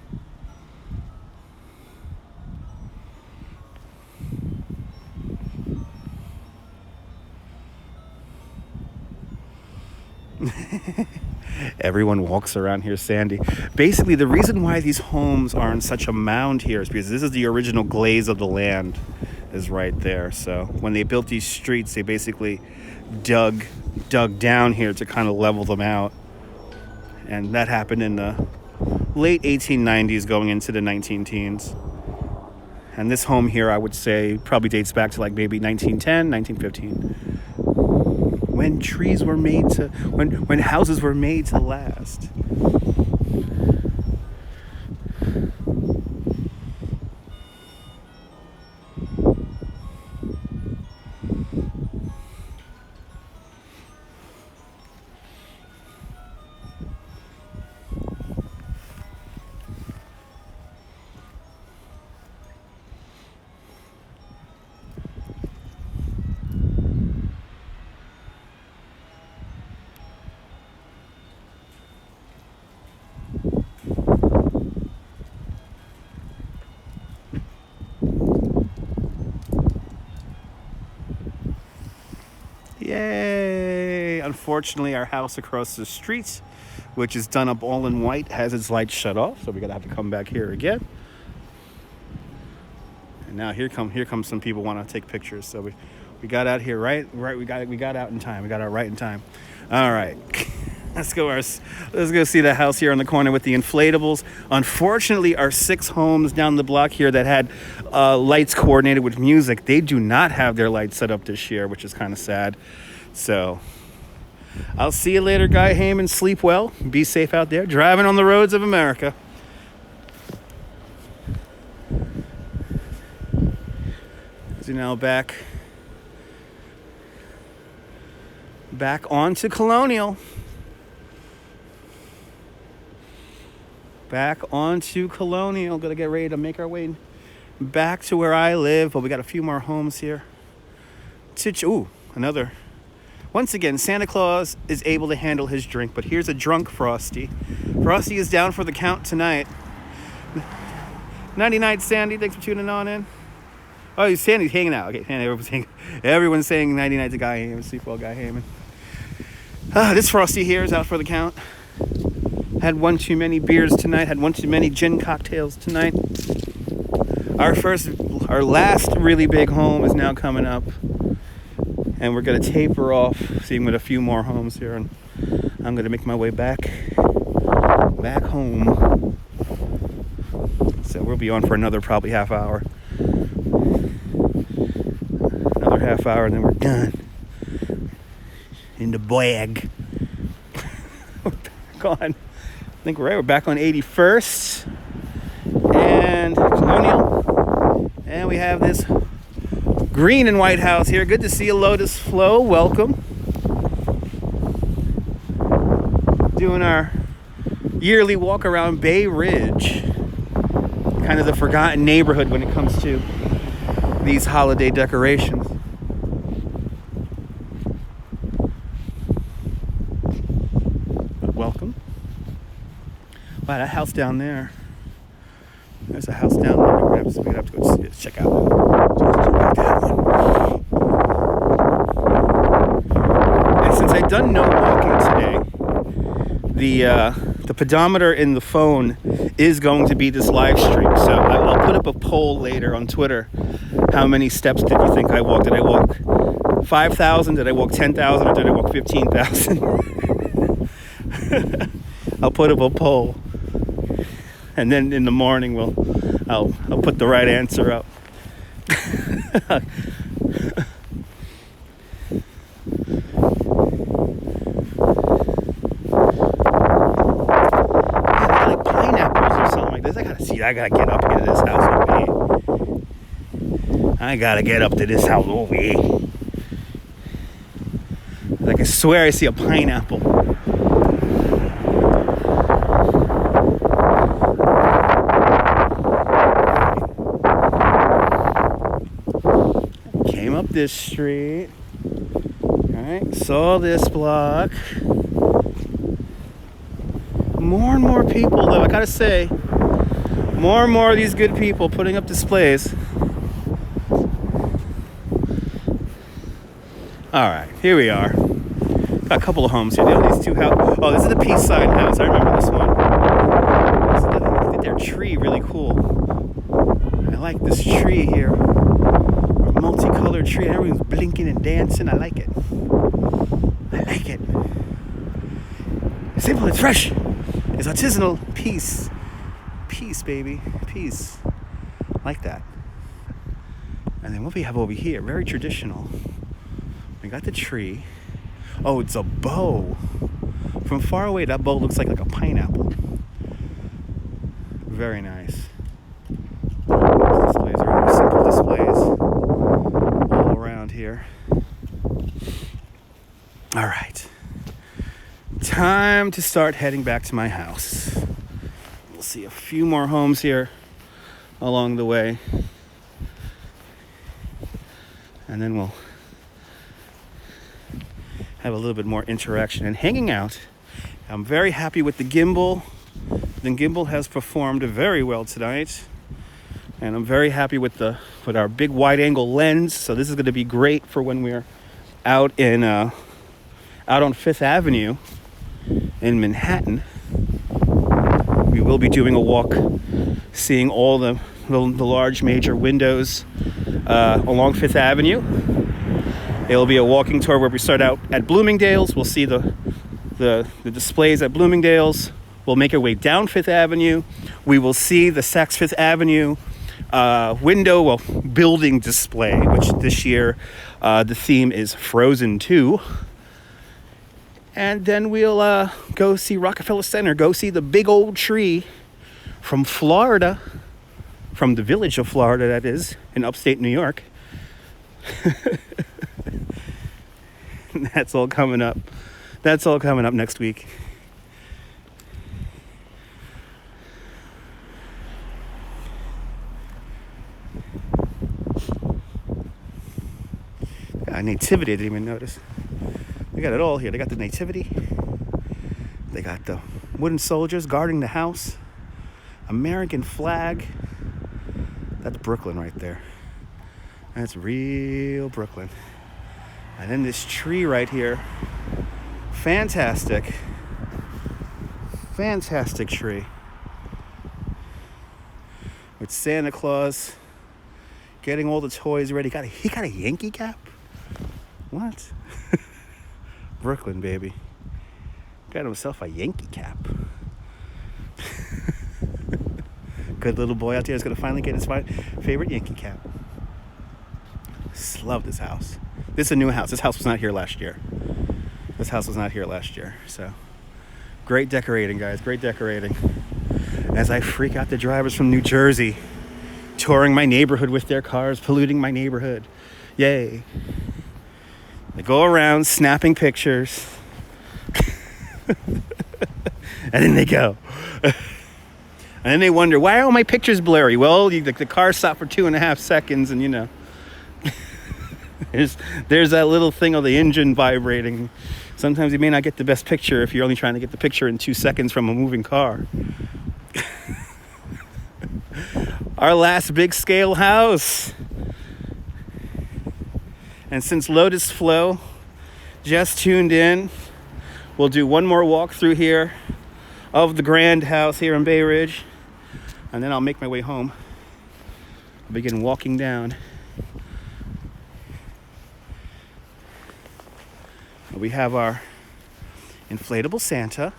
Everyone walks around here, Sandy. Basically, the reason why these homes are in such a mound here is because this is the original glaze of the land is right there. So when they built these streets, they basically dug down here to kind of level them out. And that happened in the late 1890s going into the 19-teens. And this home here, I would say, probably dates back to like maybe 1910, 1915. When trees were made to, when houses were made to last. Yay! Unfortunately, our house across the street, which is done up all in white, has its lights shut off, so we're gonna have to come back here again. And now here come some people want to take pictures. So we got out here right. We got out in time. We got out right in time. All right. Let's go see the house here on the corner with the inflatables. Unfortunately, our 6 homes down the block here that had lights coordinated with music, they do not have their lights set up this year, which is kind of sad. So I'll see you later, Guy Heyman. Sleep well. Be safe out there, driving on the roads of America. So now back onto Colonial. Back onto Colonial. Gonna get ready to make our way back to where I live. But we got a few more homes here. Ooh, another. Once again, Santa Claus is able to handle his drink, but here's a drunk Frosty. Frosty is down for the count tonight. Nighty night, Sandy. Thanks for tuning on in. Oh, Sandy's hanging out. Okay, everyone's saying nighty night to Guy Heyman. Sleep well, Guy Heyman. This Frosty here is out for the count. Had one too many beers tonight. Had one too many gin cocktails tonight. Our last really big home is now coming up. And we're going to taper off, seeing with a few more homes here. And I'm going to make my way back back home. So we'll be on for another probably half hour. Another half hour and then we're done. In the bag. We're back on. I think we're back on 81st and Colonial. And we have this green and white house here. Good to see you, Lotus Flow. Welcome. Doing our yearly walk around Bay Ridge. Kind of the forgotten neighborhood when it comes to these holiday decorations. But welcome. Wow, that house down there. There's a house down there. We're gonna have to go check out that one. And since I've done no walking today, the pedometer in the phone is going to be this live stream. So I'll put up a poll later on Twitter. How many steps did you think I walked? Did I walk 5,000? Did I walk 10,000? Or did I walk 15,000? I'll put up a poll. And then in the morning, I'll put the right answer up. Like pineapples or something like this. I gotta get up into this house over here. I gotta get up to this house over here. Like I swear I see a pineapple. Came up this street. Alright, saw this block. More and more people, though, I gotta say, more and more of these good people putting up displays. Alright, here we are. Got a couple of homes here. These two houses. Oh, this is the Peace Sign house. I remember this one. I think their tree really cool. I like this tree here. A multicolored tree. Everyone's blinking and dancing. I like it. I like it. It's simple. It's fresh. It's artisanal. Peace. Peace, baby. Peace. Like that. And then what we have over here, very traditional. We got the tree. Oh, it's a bow. From far away, that bow looks like a pineapple. Very nice. These displays are really simple displays all around here. All right. Time to start heading back to my house. We'll see a few more homes here along the way. And then we'll have a little bit more interaction and hanging out. I'm very happy with the gimbal. The gimbal has performed very well tonight. And I'm very happy with our big wide angle lens. So this is going to be great for when we're out on Fifth Avenue in Manhattan. We will be doing a walk, seeing all the large major windows along Fifth Avenue. It'll be a walking tour where we start out at Bloomingdale's. We'll see the displays at Bloomingdale's. We'll make our way down Fifth Avenue. We will see the Saks Fifth Avenue building display, which this year the theme is Frozen 2. And then we'll go see Rockefeller Center, go see the big old tree from Florida, from the village of Florida, that is, in upstate New York. That's all coming up. That's all coming up next week. Nativity, I didn't even notice. They got it all here. They got the Nativity. They got the wooden soldiers guarding the house. American flag. That's Brooklyn right there. That's real Brooklyn. And then this tree right here. Fantastic. Fantastic tree. With Santa Claus getting all the toys ready. He got a Yankee cap? What? Brooklyn, baby. Got himself a Yankee cap. good little boy out there is going to finally get his favorite Yankee cap. Just love this house. This is a new house. This house was not here last year. So great decorating, guys. Great decorating. As I freak out the drivers from New Jersey, touring my neighborhood with their cars, polluting my neighborhood. Yay. They go around snapping pictures. And then they go. And then they wonder, why are all my pictures blurry? Well, the car stopped for 2.5 seconds, and you know. There's that little thing of the engine vibrating. Sometimes you may not get the best picture if you're only trying to get the picture in 2 seconds from a moving car. Our last big scale house. And since Lotus Flow just tuned in, we'll do one more walk through here of the grand house here in Bay Ridge, and then I'll make my way home. I'll begin walking down. We have our inflatable Santa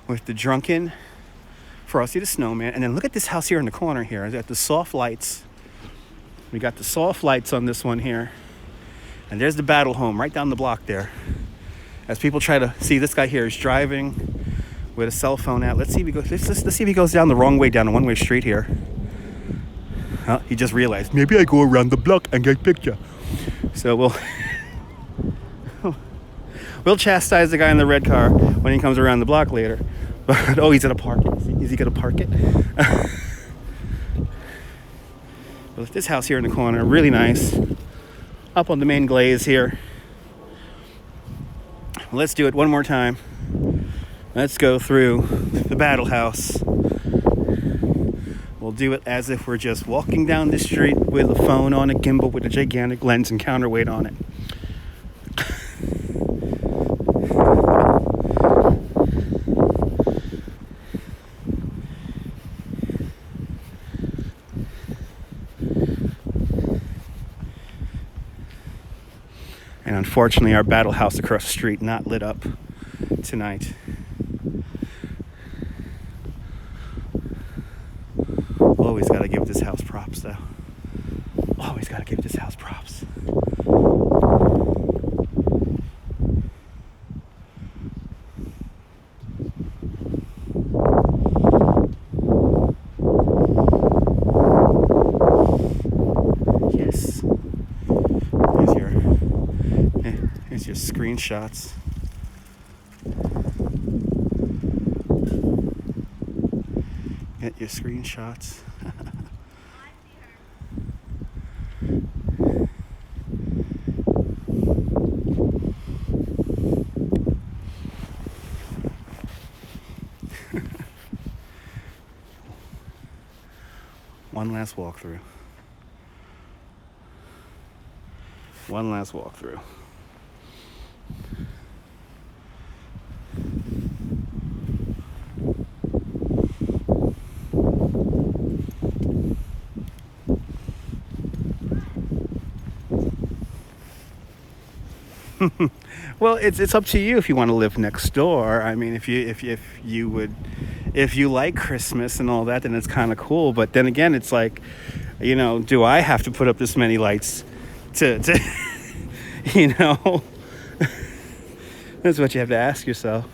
with the drunken Frosty the Snowman, and then look at this house here in the corner here. I got the soft lights. We got the soft lights on this one here, and there's the battle home right down the block there. As people try to see, this guy here is driving with a cell phone out. Let's see if he goes. Let's see if he goes down the wrong way down a one-way street here. He just realized maybe I go around the block and get a picture. So we'll chastise the guy in the red car when he comes around the block later. But he's gonna park it. Is he gonna park it? But this house here in the corner, really nice. Up on the main glaze here. Let's do it one more time. Let's go through the battle house. We'll do it as if we're just walking down the street with a phone on a gimbal with a gigantic lens and counterweight on it. And unfortunately, our battle house across the street not lit up tonight. Always got to give this house props, though. Always got to give this house props. Yes. Here's your screenshots. Get your screenshots. One last walkthrough. One last walkthrough. Well, it's up to you if you want to live next door. I mean, if you like Christmas and all that, then it's kind of cool. But then again, it's like, you know, do I have to put up this many lights to you know? That's what you have to ask yourself.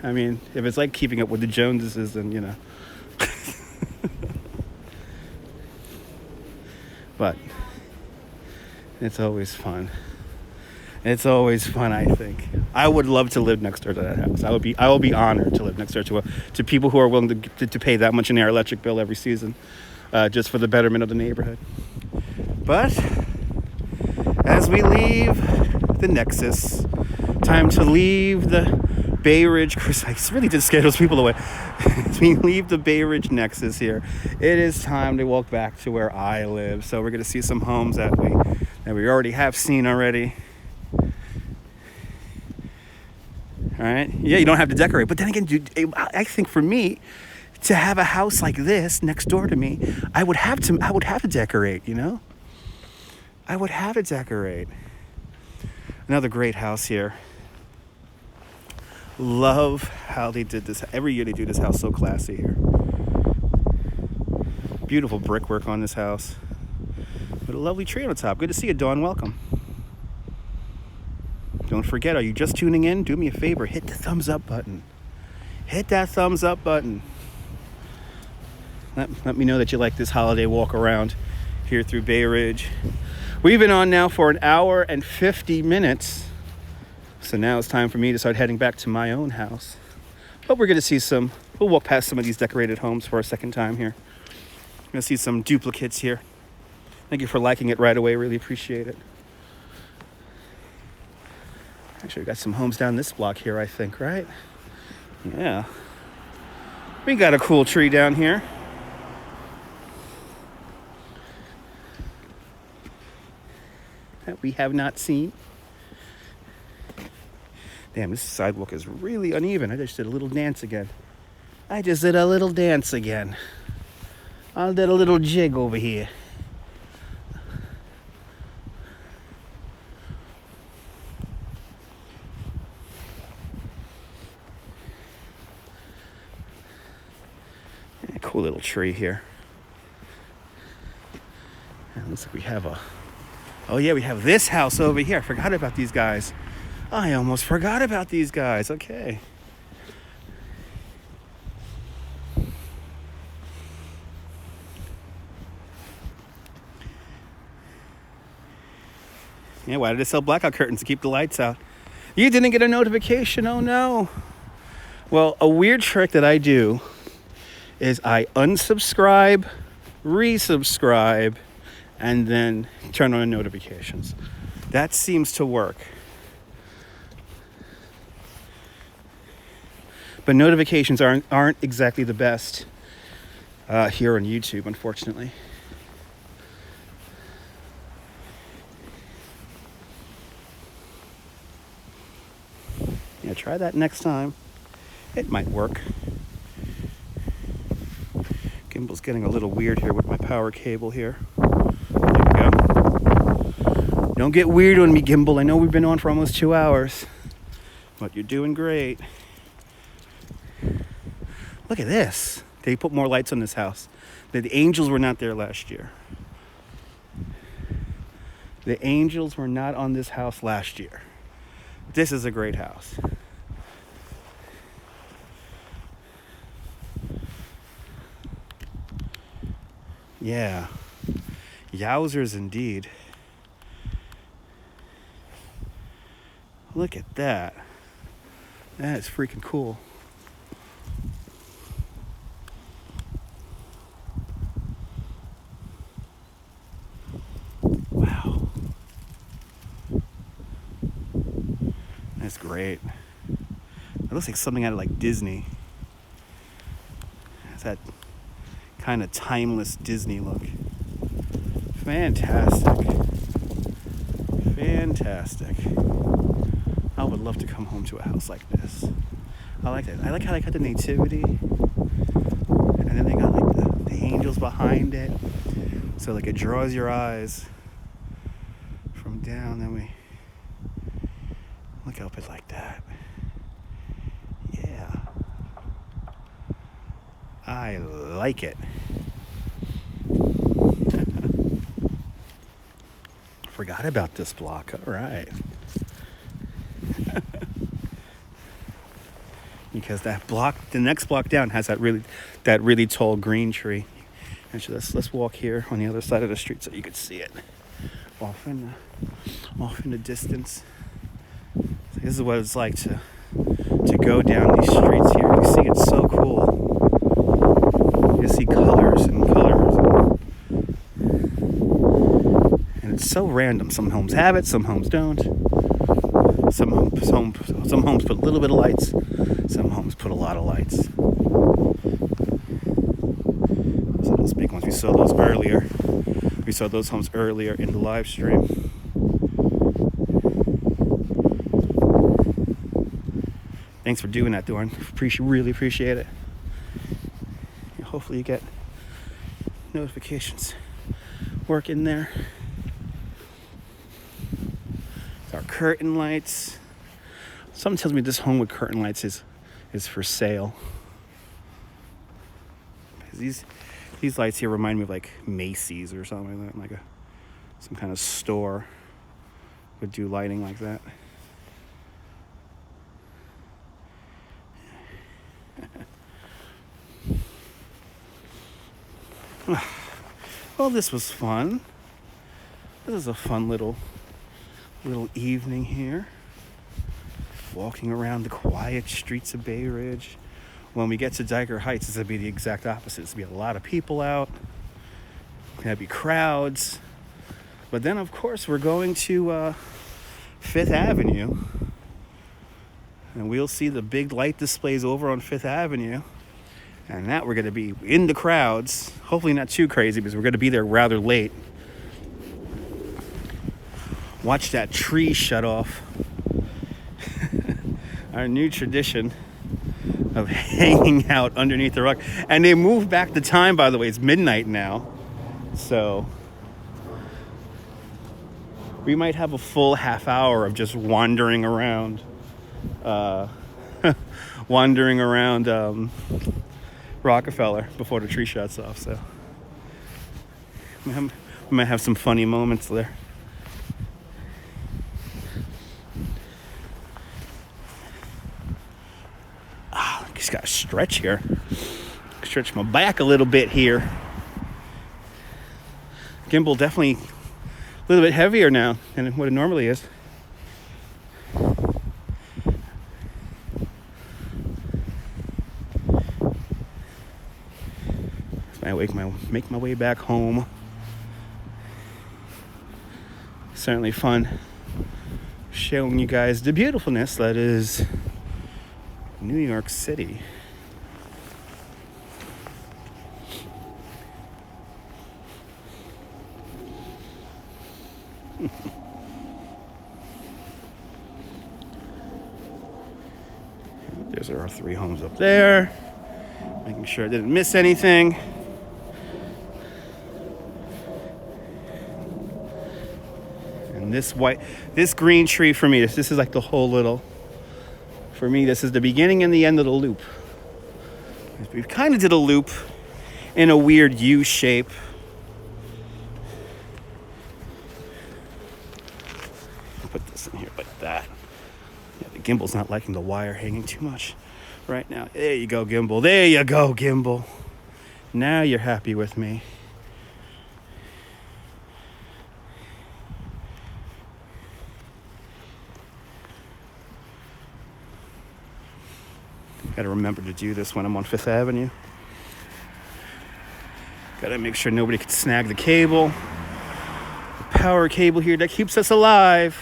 I mean, if it's like keeping up with the Joneses, then, you know. But it's always fun. It's always fun, I think. I would love to live next door to that house. I will be honored to live next door to people who are willing to pay that much in their electric bill every season, just for the betterment of the neighborhood. But as we leave the Nexus, time to leave the Bay Ridge. I really did scare those people away. As we leave the Bay Ridge Nexus here, it is time to walk back to where I live. So we're going to see some homes that we already have seen already. All right. Yeah, you don't have to decorate. But then again, I think for me, to have a house like this next door to me, I would have to decorate, you know? I would have to decorate. Another great house here. Love how they did this. Every year they do this house so classy here. Beautiful brickwork on this house. With a lovely tree on the top. Good to see you, Dawn. Welcome. Don't forget, are you just tuning in? Do me a favor, hit the thumbs up button. Hit that thumbs up button. Let me know that you like this holiday walk around here through Bay Ridge. We've been on now for 1 hour and 50 minutes. So now it's time for me to start heading back to my own house. But we're going to see we'll walk past some of these decorated homes for a second time here. We're going to see some duplicates here. Thank you for liking it right away. Really appreciate it. Actually, we got some homes down this block here, I think, right? Yeah. We got a cool tree down here. That we have not seen. Damn, this sidewalk is really uneven. I just did a little dance again. I did a little jig over here. A cool little tree here. And looks like we have we have this house over here. I forgot about these guys. I almost forgot about these guys. Okay. Yeah, why did it sell blackout curtains to keep the lights out? You didn't get a notification. Oh no. Well, a weird trick that I do is I unsubscribe, resubscribe, and then turn on notifications. That seems to work. But notifications aren't exactly the best here on YouTube, unfortunately. Yeah, try that next time. It might work. Gimbal's getting a little weird here with my power cable here. There we go. Don't get weird on me, Gimbal. I know we've been on for almost 2 hours, but you're doing great. Look at this. They put more lights on this house. The angels were not there last year. The angels were not on this house last year. This is a great house. Yeah. Yowzers indeed. Look at that. That is freaking cool. Wow. That's great. It looks like something out of like Disney. It's that kind of timeless Disney look. Fantastic. Fantastic. I would love to come home to a house like this. I like that. I like how they got the Nativity. And then they got like the angels behind it. So like it draws your eyes from down. Then we look up it like that. Yeah. I like it. Forgot about this block. All right. Because that block, the next block down, has that really tall green tree. Actually, let's walk here on the other side of the street so you can see it off in the distance. So this is what it's like to go down these streets here. You see, it's so cool. You see colors and colors, and it's so random. Some homes have it, some homes don't. Some homes put a little bit of lights. Some homes put a lot of lights. So those big ones, we saw those earlier. We saw those homes earlier in the live stream. Thanks for doing that, Dorn. Really appreciate it. Hopefully you get notifications working there. Our curtain lights. Someone tells me this home with curtain lights is for sale. Because These lights here remind me of like Macy's or something like that, like some kind of store would do lighting like that. Well, this was fun. This is a fun little evening here. Walking around the quiet streets of Bay Ridge. When we get to Dyker Heights, it's going to be the exact opposite. It's going to be a lot of people out. Going to be crowds. But then, of course, we're going to Fifth Avenue. And we'll see the big light displays over on Fifth Avenue. And that we're going to be in the crowds. Hopefully not too crazy because we're going to be there rather late. Watch that tree shut off. Our new tradition of hanging out underneath the rock. And they moved back the time, by the way. It's midnight now. So we might have a full half hour of just wandering around. Rockefeller before the tree shuts off. So we might have some funny moments there. Just gotta stretch here. Stretch my back a little bit here. Gimbal definitely a little bit heavier now than what it normally is. So I make my way back home. Certainly fun showing you guys the beautifulness that is New York City. There's our 3 homes up there. Making sure I didn't miss anything. And this green tree for me, this is like the whole little. For me, this is the beginning and the end of the loop. We kind of did a loop in a weird U shape. I'll put this in here like that. Yeah, the gimbal's not liking the wire hanging too much right now. There you go, gimbal. There you go, gimbal. Now you're happy with me. Gotta remember to do this when I'm on Fifth Avenue. Gotta make sure nobody can snag the cable. The power cable here that keeps us alive.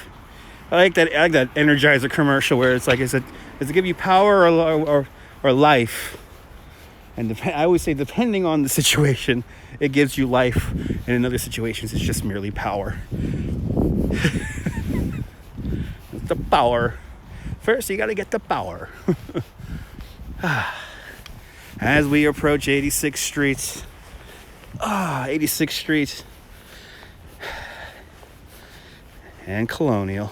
I like that Energizer commercial where it's like, does it give you power or life? And I always say, depending on the situation, it gives you life. And in other situations, it's just merely power. The power. First, you gotta get the power. As we approach 86th Street. 86th Street. And Colonial.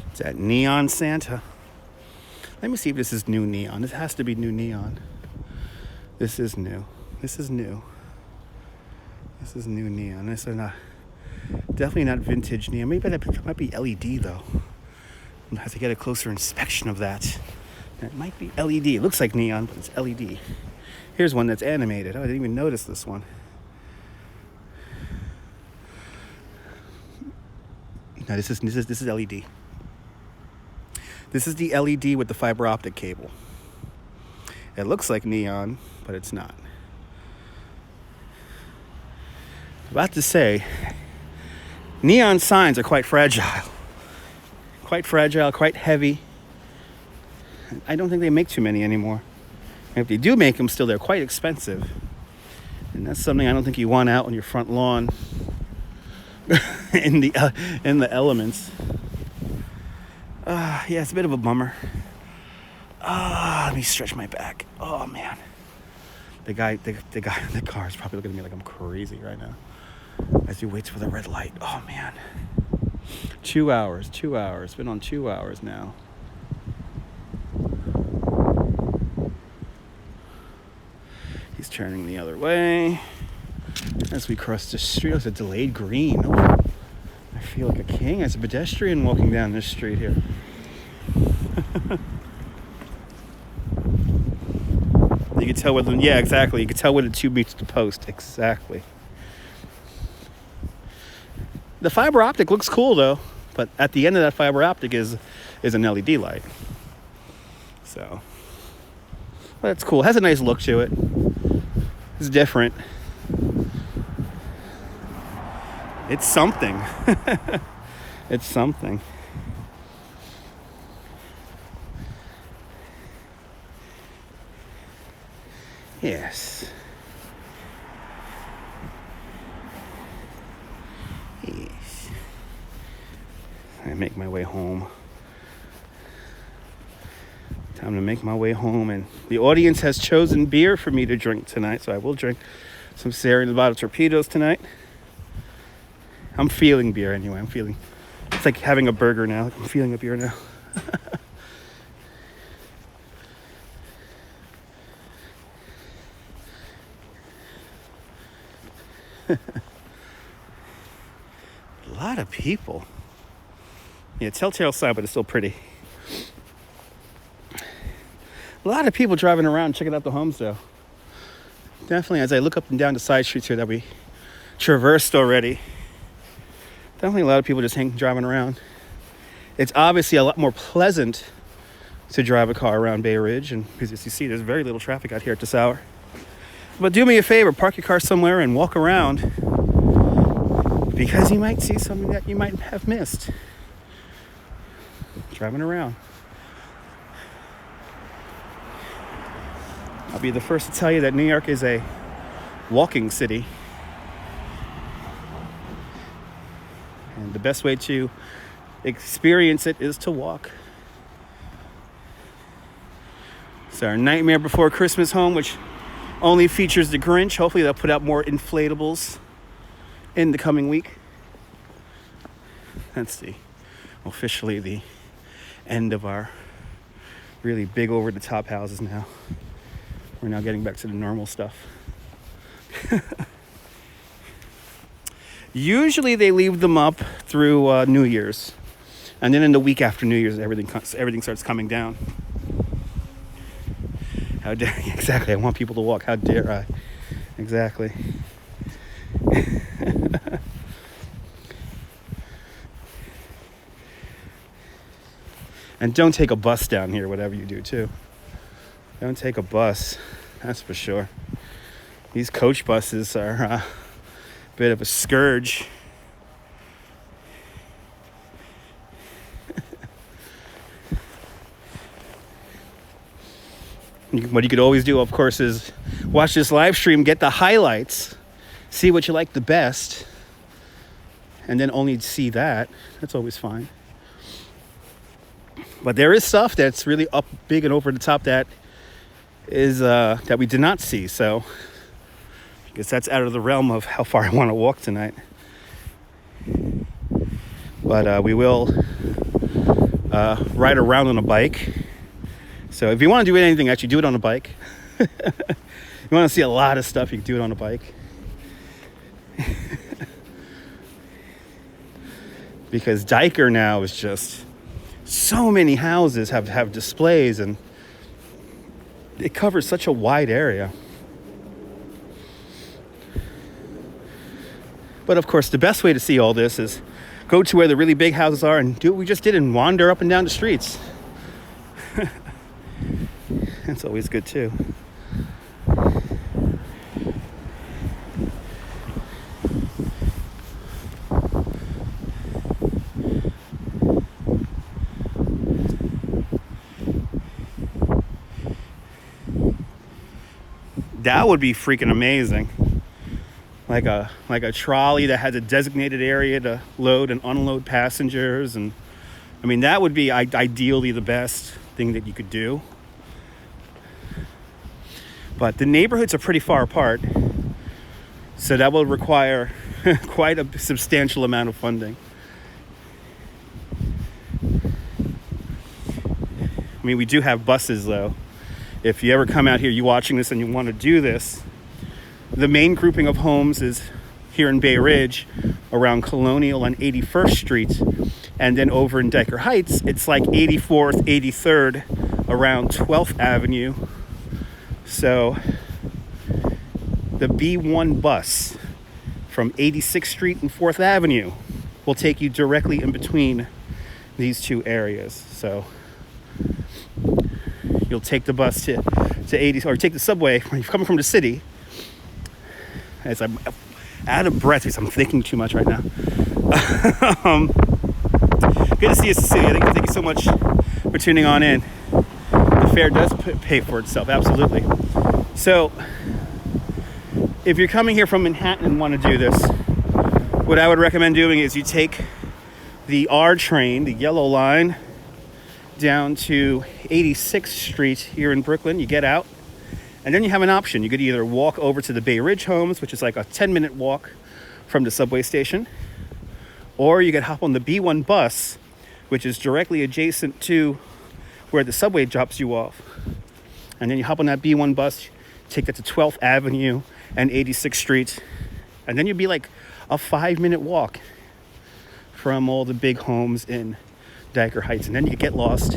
It's that neon Santa. Let me see if this is new neon. This has to be new neon. This is new. This is new. This is new neon. This is not, definitely not vintage neon. Maybe that might be LED though. I'll have to get a closer inspection of that. It might be LED. It looks like neon, but it's LED. Here's one that's animated. Oh, I didn't even notice this one. No, this is LED. This is the LED with the fiber optic cable. It looks like neon, but it's not. About to say, neon signs are quite fragile. Quite fragile, quite heavy. I don't think they make too many anymore. And if they do make them, still they're quite expensive. And that's something I don't think you want out on your front lawn in the elements. Yeah, it's a bit of a bummer. Let me stretch my back. Oh man, the guy in the car is probably looking at me like I'm crazy right now as he waits for the red light. Oh man, 2 hours. Been on 2 hours now. He's turning the other way as we cross the street. It's a delayed green. Oh, I feel like a king as a pedestrian walking down this street here. You can tell whether, yeah, exactly. You can tell where the tube meets the post. Exactly. The fiber optic looks cool though, but at the end of that fiber optic is an LED light. So, but it's cool. It has a nice look to it. It's different. It's something. It's something. Yes. Yes. I make my way home. Time to make my way home, and the audience has chosen beer for me to drink tonight, so I will drink some Sierra Nevada torpedoes tonight. I'm feeling beer anyway. It's like having a burger now. I'm feeling a beer now. A lot of people. Yeah, telltale sign, but it's still pretty. A lot of people driving around checking out the homes though. Definitely, as I look up and down the side streets here that we traversed already, definitely a lot of people just driving around. It's obviously a lot more pleasant to drive a car around Bay Ridge, and because as you see, there's very little traffic out here at this hour. But do me a favor, park your car somewhere and walk around, because you might see something that you might have missed driving around. I'll be the first to tell you that New York is a walking city. And the best way to experience it is to walk. It's our Nightmare Before Christmas home, which only features the Grinch. Hopefully they'll put out more inflatables in the coming week. That's officially the end of our really big over-the-top houses now. We're now getting back to the normal stuff. Usually they leave them up through New Year's. And then in the week after New Year's, everything starts coming down. How dare exactly, I want people to walk. How dare I? Exactly. And don't take a bus down here, whatever you do, too. Don't take a bus, that's for sure. These coach buses are a bit of a scourge. What you could always do, of course, is watch this live stream, get the highlights, see what you like the best, and then only see that. That's always fine. But there is stuff that's really up big and over the top that is that we did not see. So I guess that's out of the realm of how far I want to walk tonight. But we will ride around on a bike. So if you want to do anything, actually do it on a bike. You want to see a lot of stuff, you can do it on a bike. Because Diker now is just so many houses have displays, and it covers such a wide area. But of course, the best way to see all this is go to where the really big houses are and do what we just did and wander up and down the streets. That's always good too. That would be freaking amazing. like a trolley that has a designated area to load and unload passengers. And I mean, that would be ideally the best thing that you could do. But the neighborhoods are pretty far apart, so that will require quite a substantial amount of funding. I mean, we do have buses, though. If you ever come out here, you watching this and you want to do this, the main grouping of homes is here in Bay Ridge around Colonial and 81st Street. And then over in Dyker Heights, it's like 84th, 83rd around 12th Avenue. So the B1 bus from 86th Street and 4th Avenue will take you directly in between these two areas. So you'll take the bus to 80, or take the subway when you're coming from the city. As I'm out of breath because I'm thinking too much right now. Good to see you, Cecilia. Thank you so much for tuning on in. The fare does pay for itself, absolutely. So, if you're coming here from Manhattan and want to do this, what I would recommend doing is you take the R train, the yellow line, down to 86th Street here in Brooklyn. You get out, and then you have an option. You could either walk over to the Bay Ridge homes, which is like a 10-minute walk from the subway station, or you could hop on the B1 bus, which is directly adjacent to where the subway drops you off. And then you hop on that B1 bus, take that to 12th Avenue and 86th Street, and then you'd be like a 5-minute walk from all the big homes in Dyker Heights. And then you get lost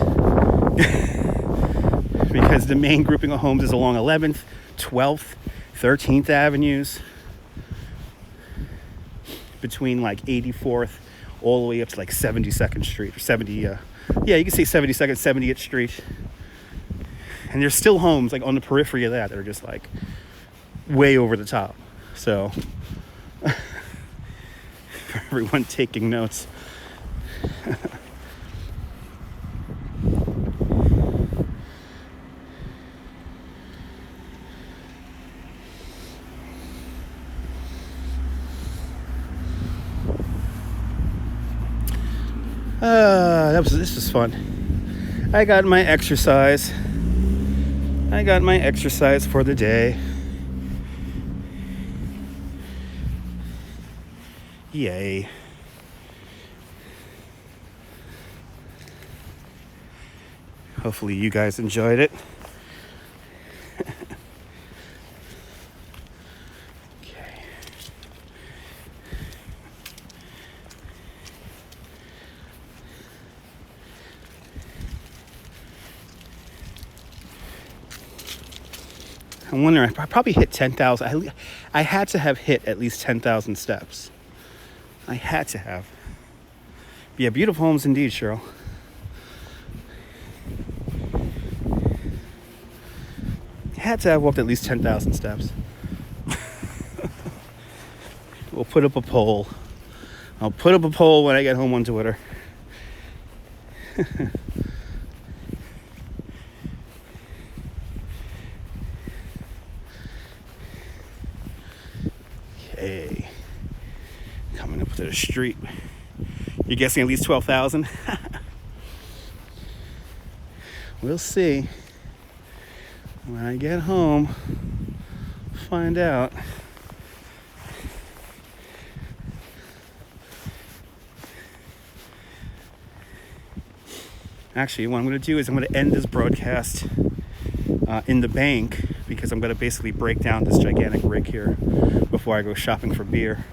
because the main grouping of homes is along 11th, 12th, 13th Avenues, between like 84th all the way up to like 72nd Street or 70, you can say 72nd, 70th Street. And there's still homes like on the periphery of that are just like way over the top. So for everyone taking notes. This was fun. I got my exercise for the day. Yay. Hopefully you guys enjoyed it. Okay. I'm wondering, I probably hit 10,000. I had to have hit at least 10,000 steps. I had to have. Yeah, beautiful homes indeed, Cheryl. I had to have walked at least 10,000 steps. We'll put up a poll. I'll put up a poll when I get home on Twitter. Okay. Coming up to the street. You're guessing at least 12,000? We'll see. When I get home, find out. Actually, what I'm going to do is I'm going to end this broadcast in the bank, because I'm going to basically break down this gigantic rig here before I go shopping for beer.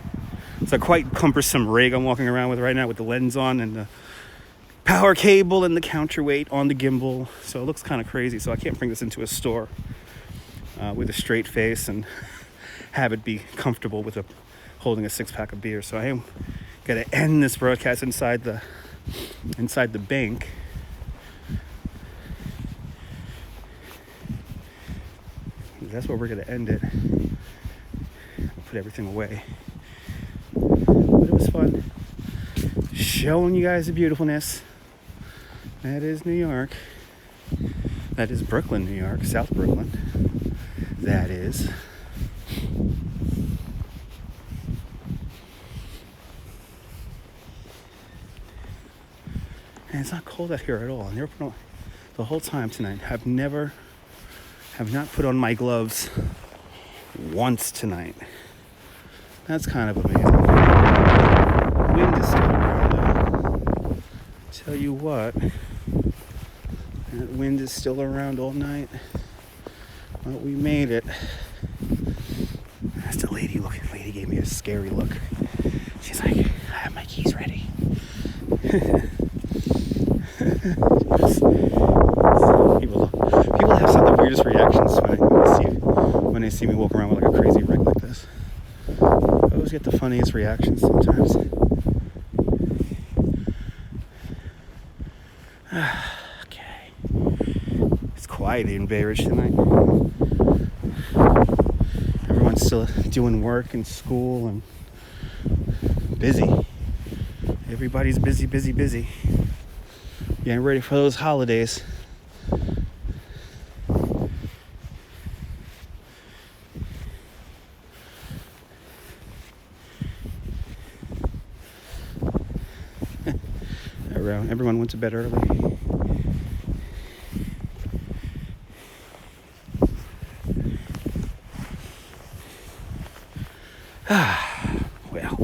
It's a quite cumbersome rig I'm walking around with right now, with the lens on and the power cable and the counterweight on the gimbal. So it looks kind of crazy. So I can't bring this into a store with a straight face and have it be comfortable with holding a 6-pack of beer. So I am going to end this broadcast inside the bank. That's where we're going to end it. I'll put everything away. But it was fun showing you guys the beautifulness. That is New York. That is Brooklyn, New York. South Brooklyn. That is. it's not cold out here at all. I never put on, the whole time tonight, have not put on my gloves once tonight. That's kind of amazing. Wind is still around though. Tell you what, that wind is still around all night. But we made it. That's the lady looking. Lady gave me a scary look. She's like, I have my keys ready. People have some of the weirdest reactions when they see me walk around with like a crazy rig like this. I always get the funniest reactions sometimes. Okay. It's quiet in Bay Ridge tonight. Everyone's still doing work and school and busy. Everybody's busy. Getting ready for those holidays. Everyone went to bed early. Well,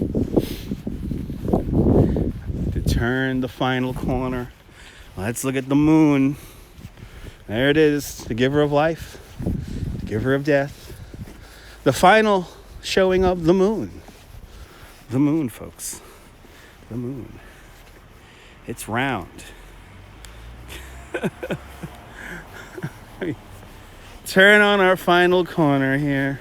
to turn the final corner, let's look at the moon. There it is, the giver of life, the giver of death, the final showing of the moon. The moon, folks. The moon. It's round. Turn on our final corner here.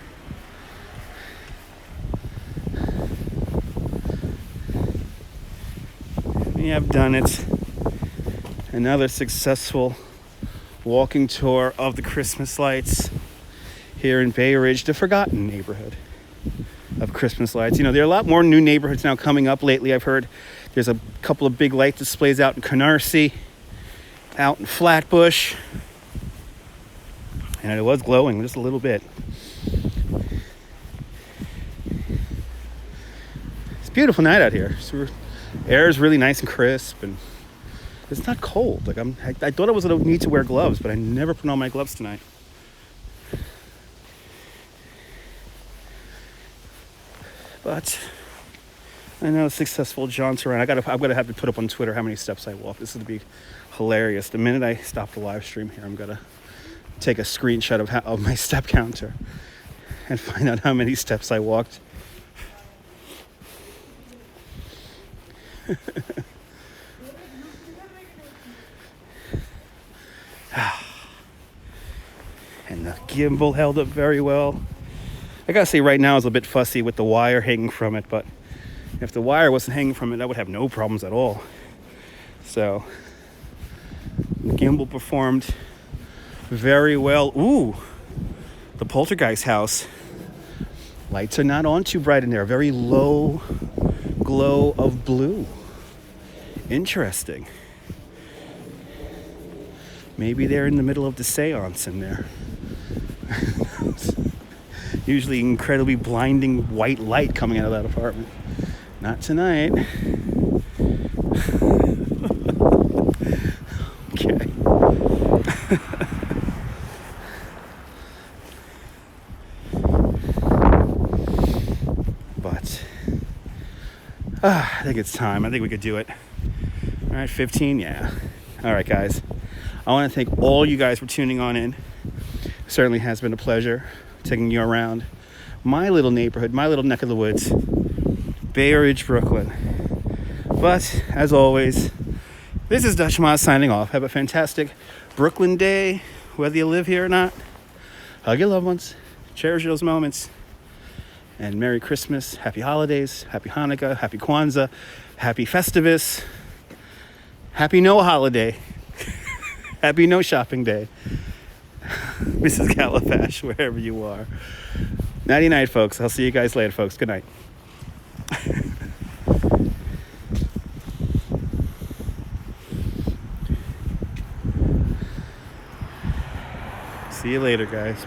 We have done it. Another successful walking tour of the Christmas lights here in Bay Ridge, the forgotten neighborhood of Christmas lights. You know, there are a lot more new neighborhoods now coming up lately. I've heard there's a couple of big light displays out in Canarsie, out in Flatbush. And it was glowing just a little bit. It's a beautiful night out here. So air is really nice and crisp, and it's not cold. Like I thought I was gonna need to wear gloves, but I never put on my gloves tonight. But I know successful jaunts around. I'm gonna have to put up on Twitter how many steps I walk. This is gonna be hilarious. The minute I stop the live stream here, I'm gonna take a screenshot of my step counter and find out how many steps I walked. And the gimbal held up very well. I gotta say, right now is a bit fussy with the wire hanging from it, but if the wire wasn't hanging from it, I would have no problems at all. So the gimbal performed very well. Ooh, the poltergeist house. Lights are not on too bright in there. Very low glow of blue. Interesting. Maybe they're in the middle of the seance in there. Usually incredibly blinding white light coming out of that apartment. Not tonight. Okay. But I think it's time. I think we could do it. All right, 15, yeah. All right, guys. I want to thank all you guys for tuning on in. It certainly has been a pleasure taking you around my little neighborhood, my little neck of the woods, Bay Ridge, Brooklyn. But as always, this is Dutch Moz signing off. Have a fantastic Brooklyn day, whether you live here or not. Hug your loved ones, cherish those moments, and Merry Christmas, Happy Holidays, Happy Hanukkah, Happy Kwanzaa, Happy Festivus, Happy No Holiday, Happy No Shopping Day. Mrs. Calabash, wherever you are. Nighty night, folks. I'll see you guys later, folks. Good night. See you later, guys.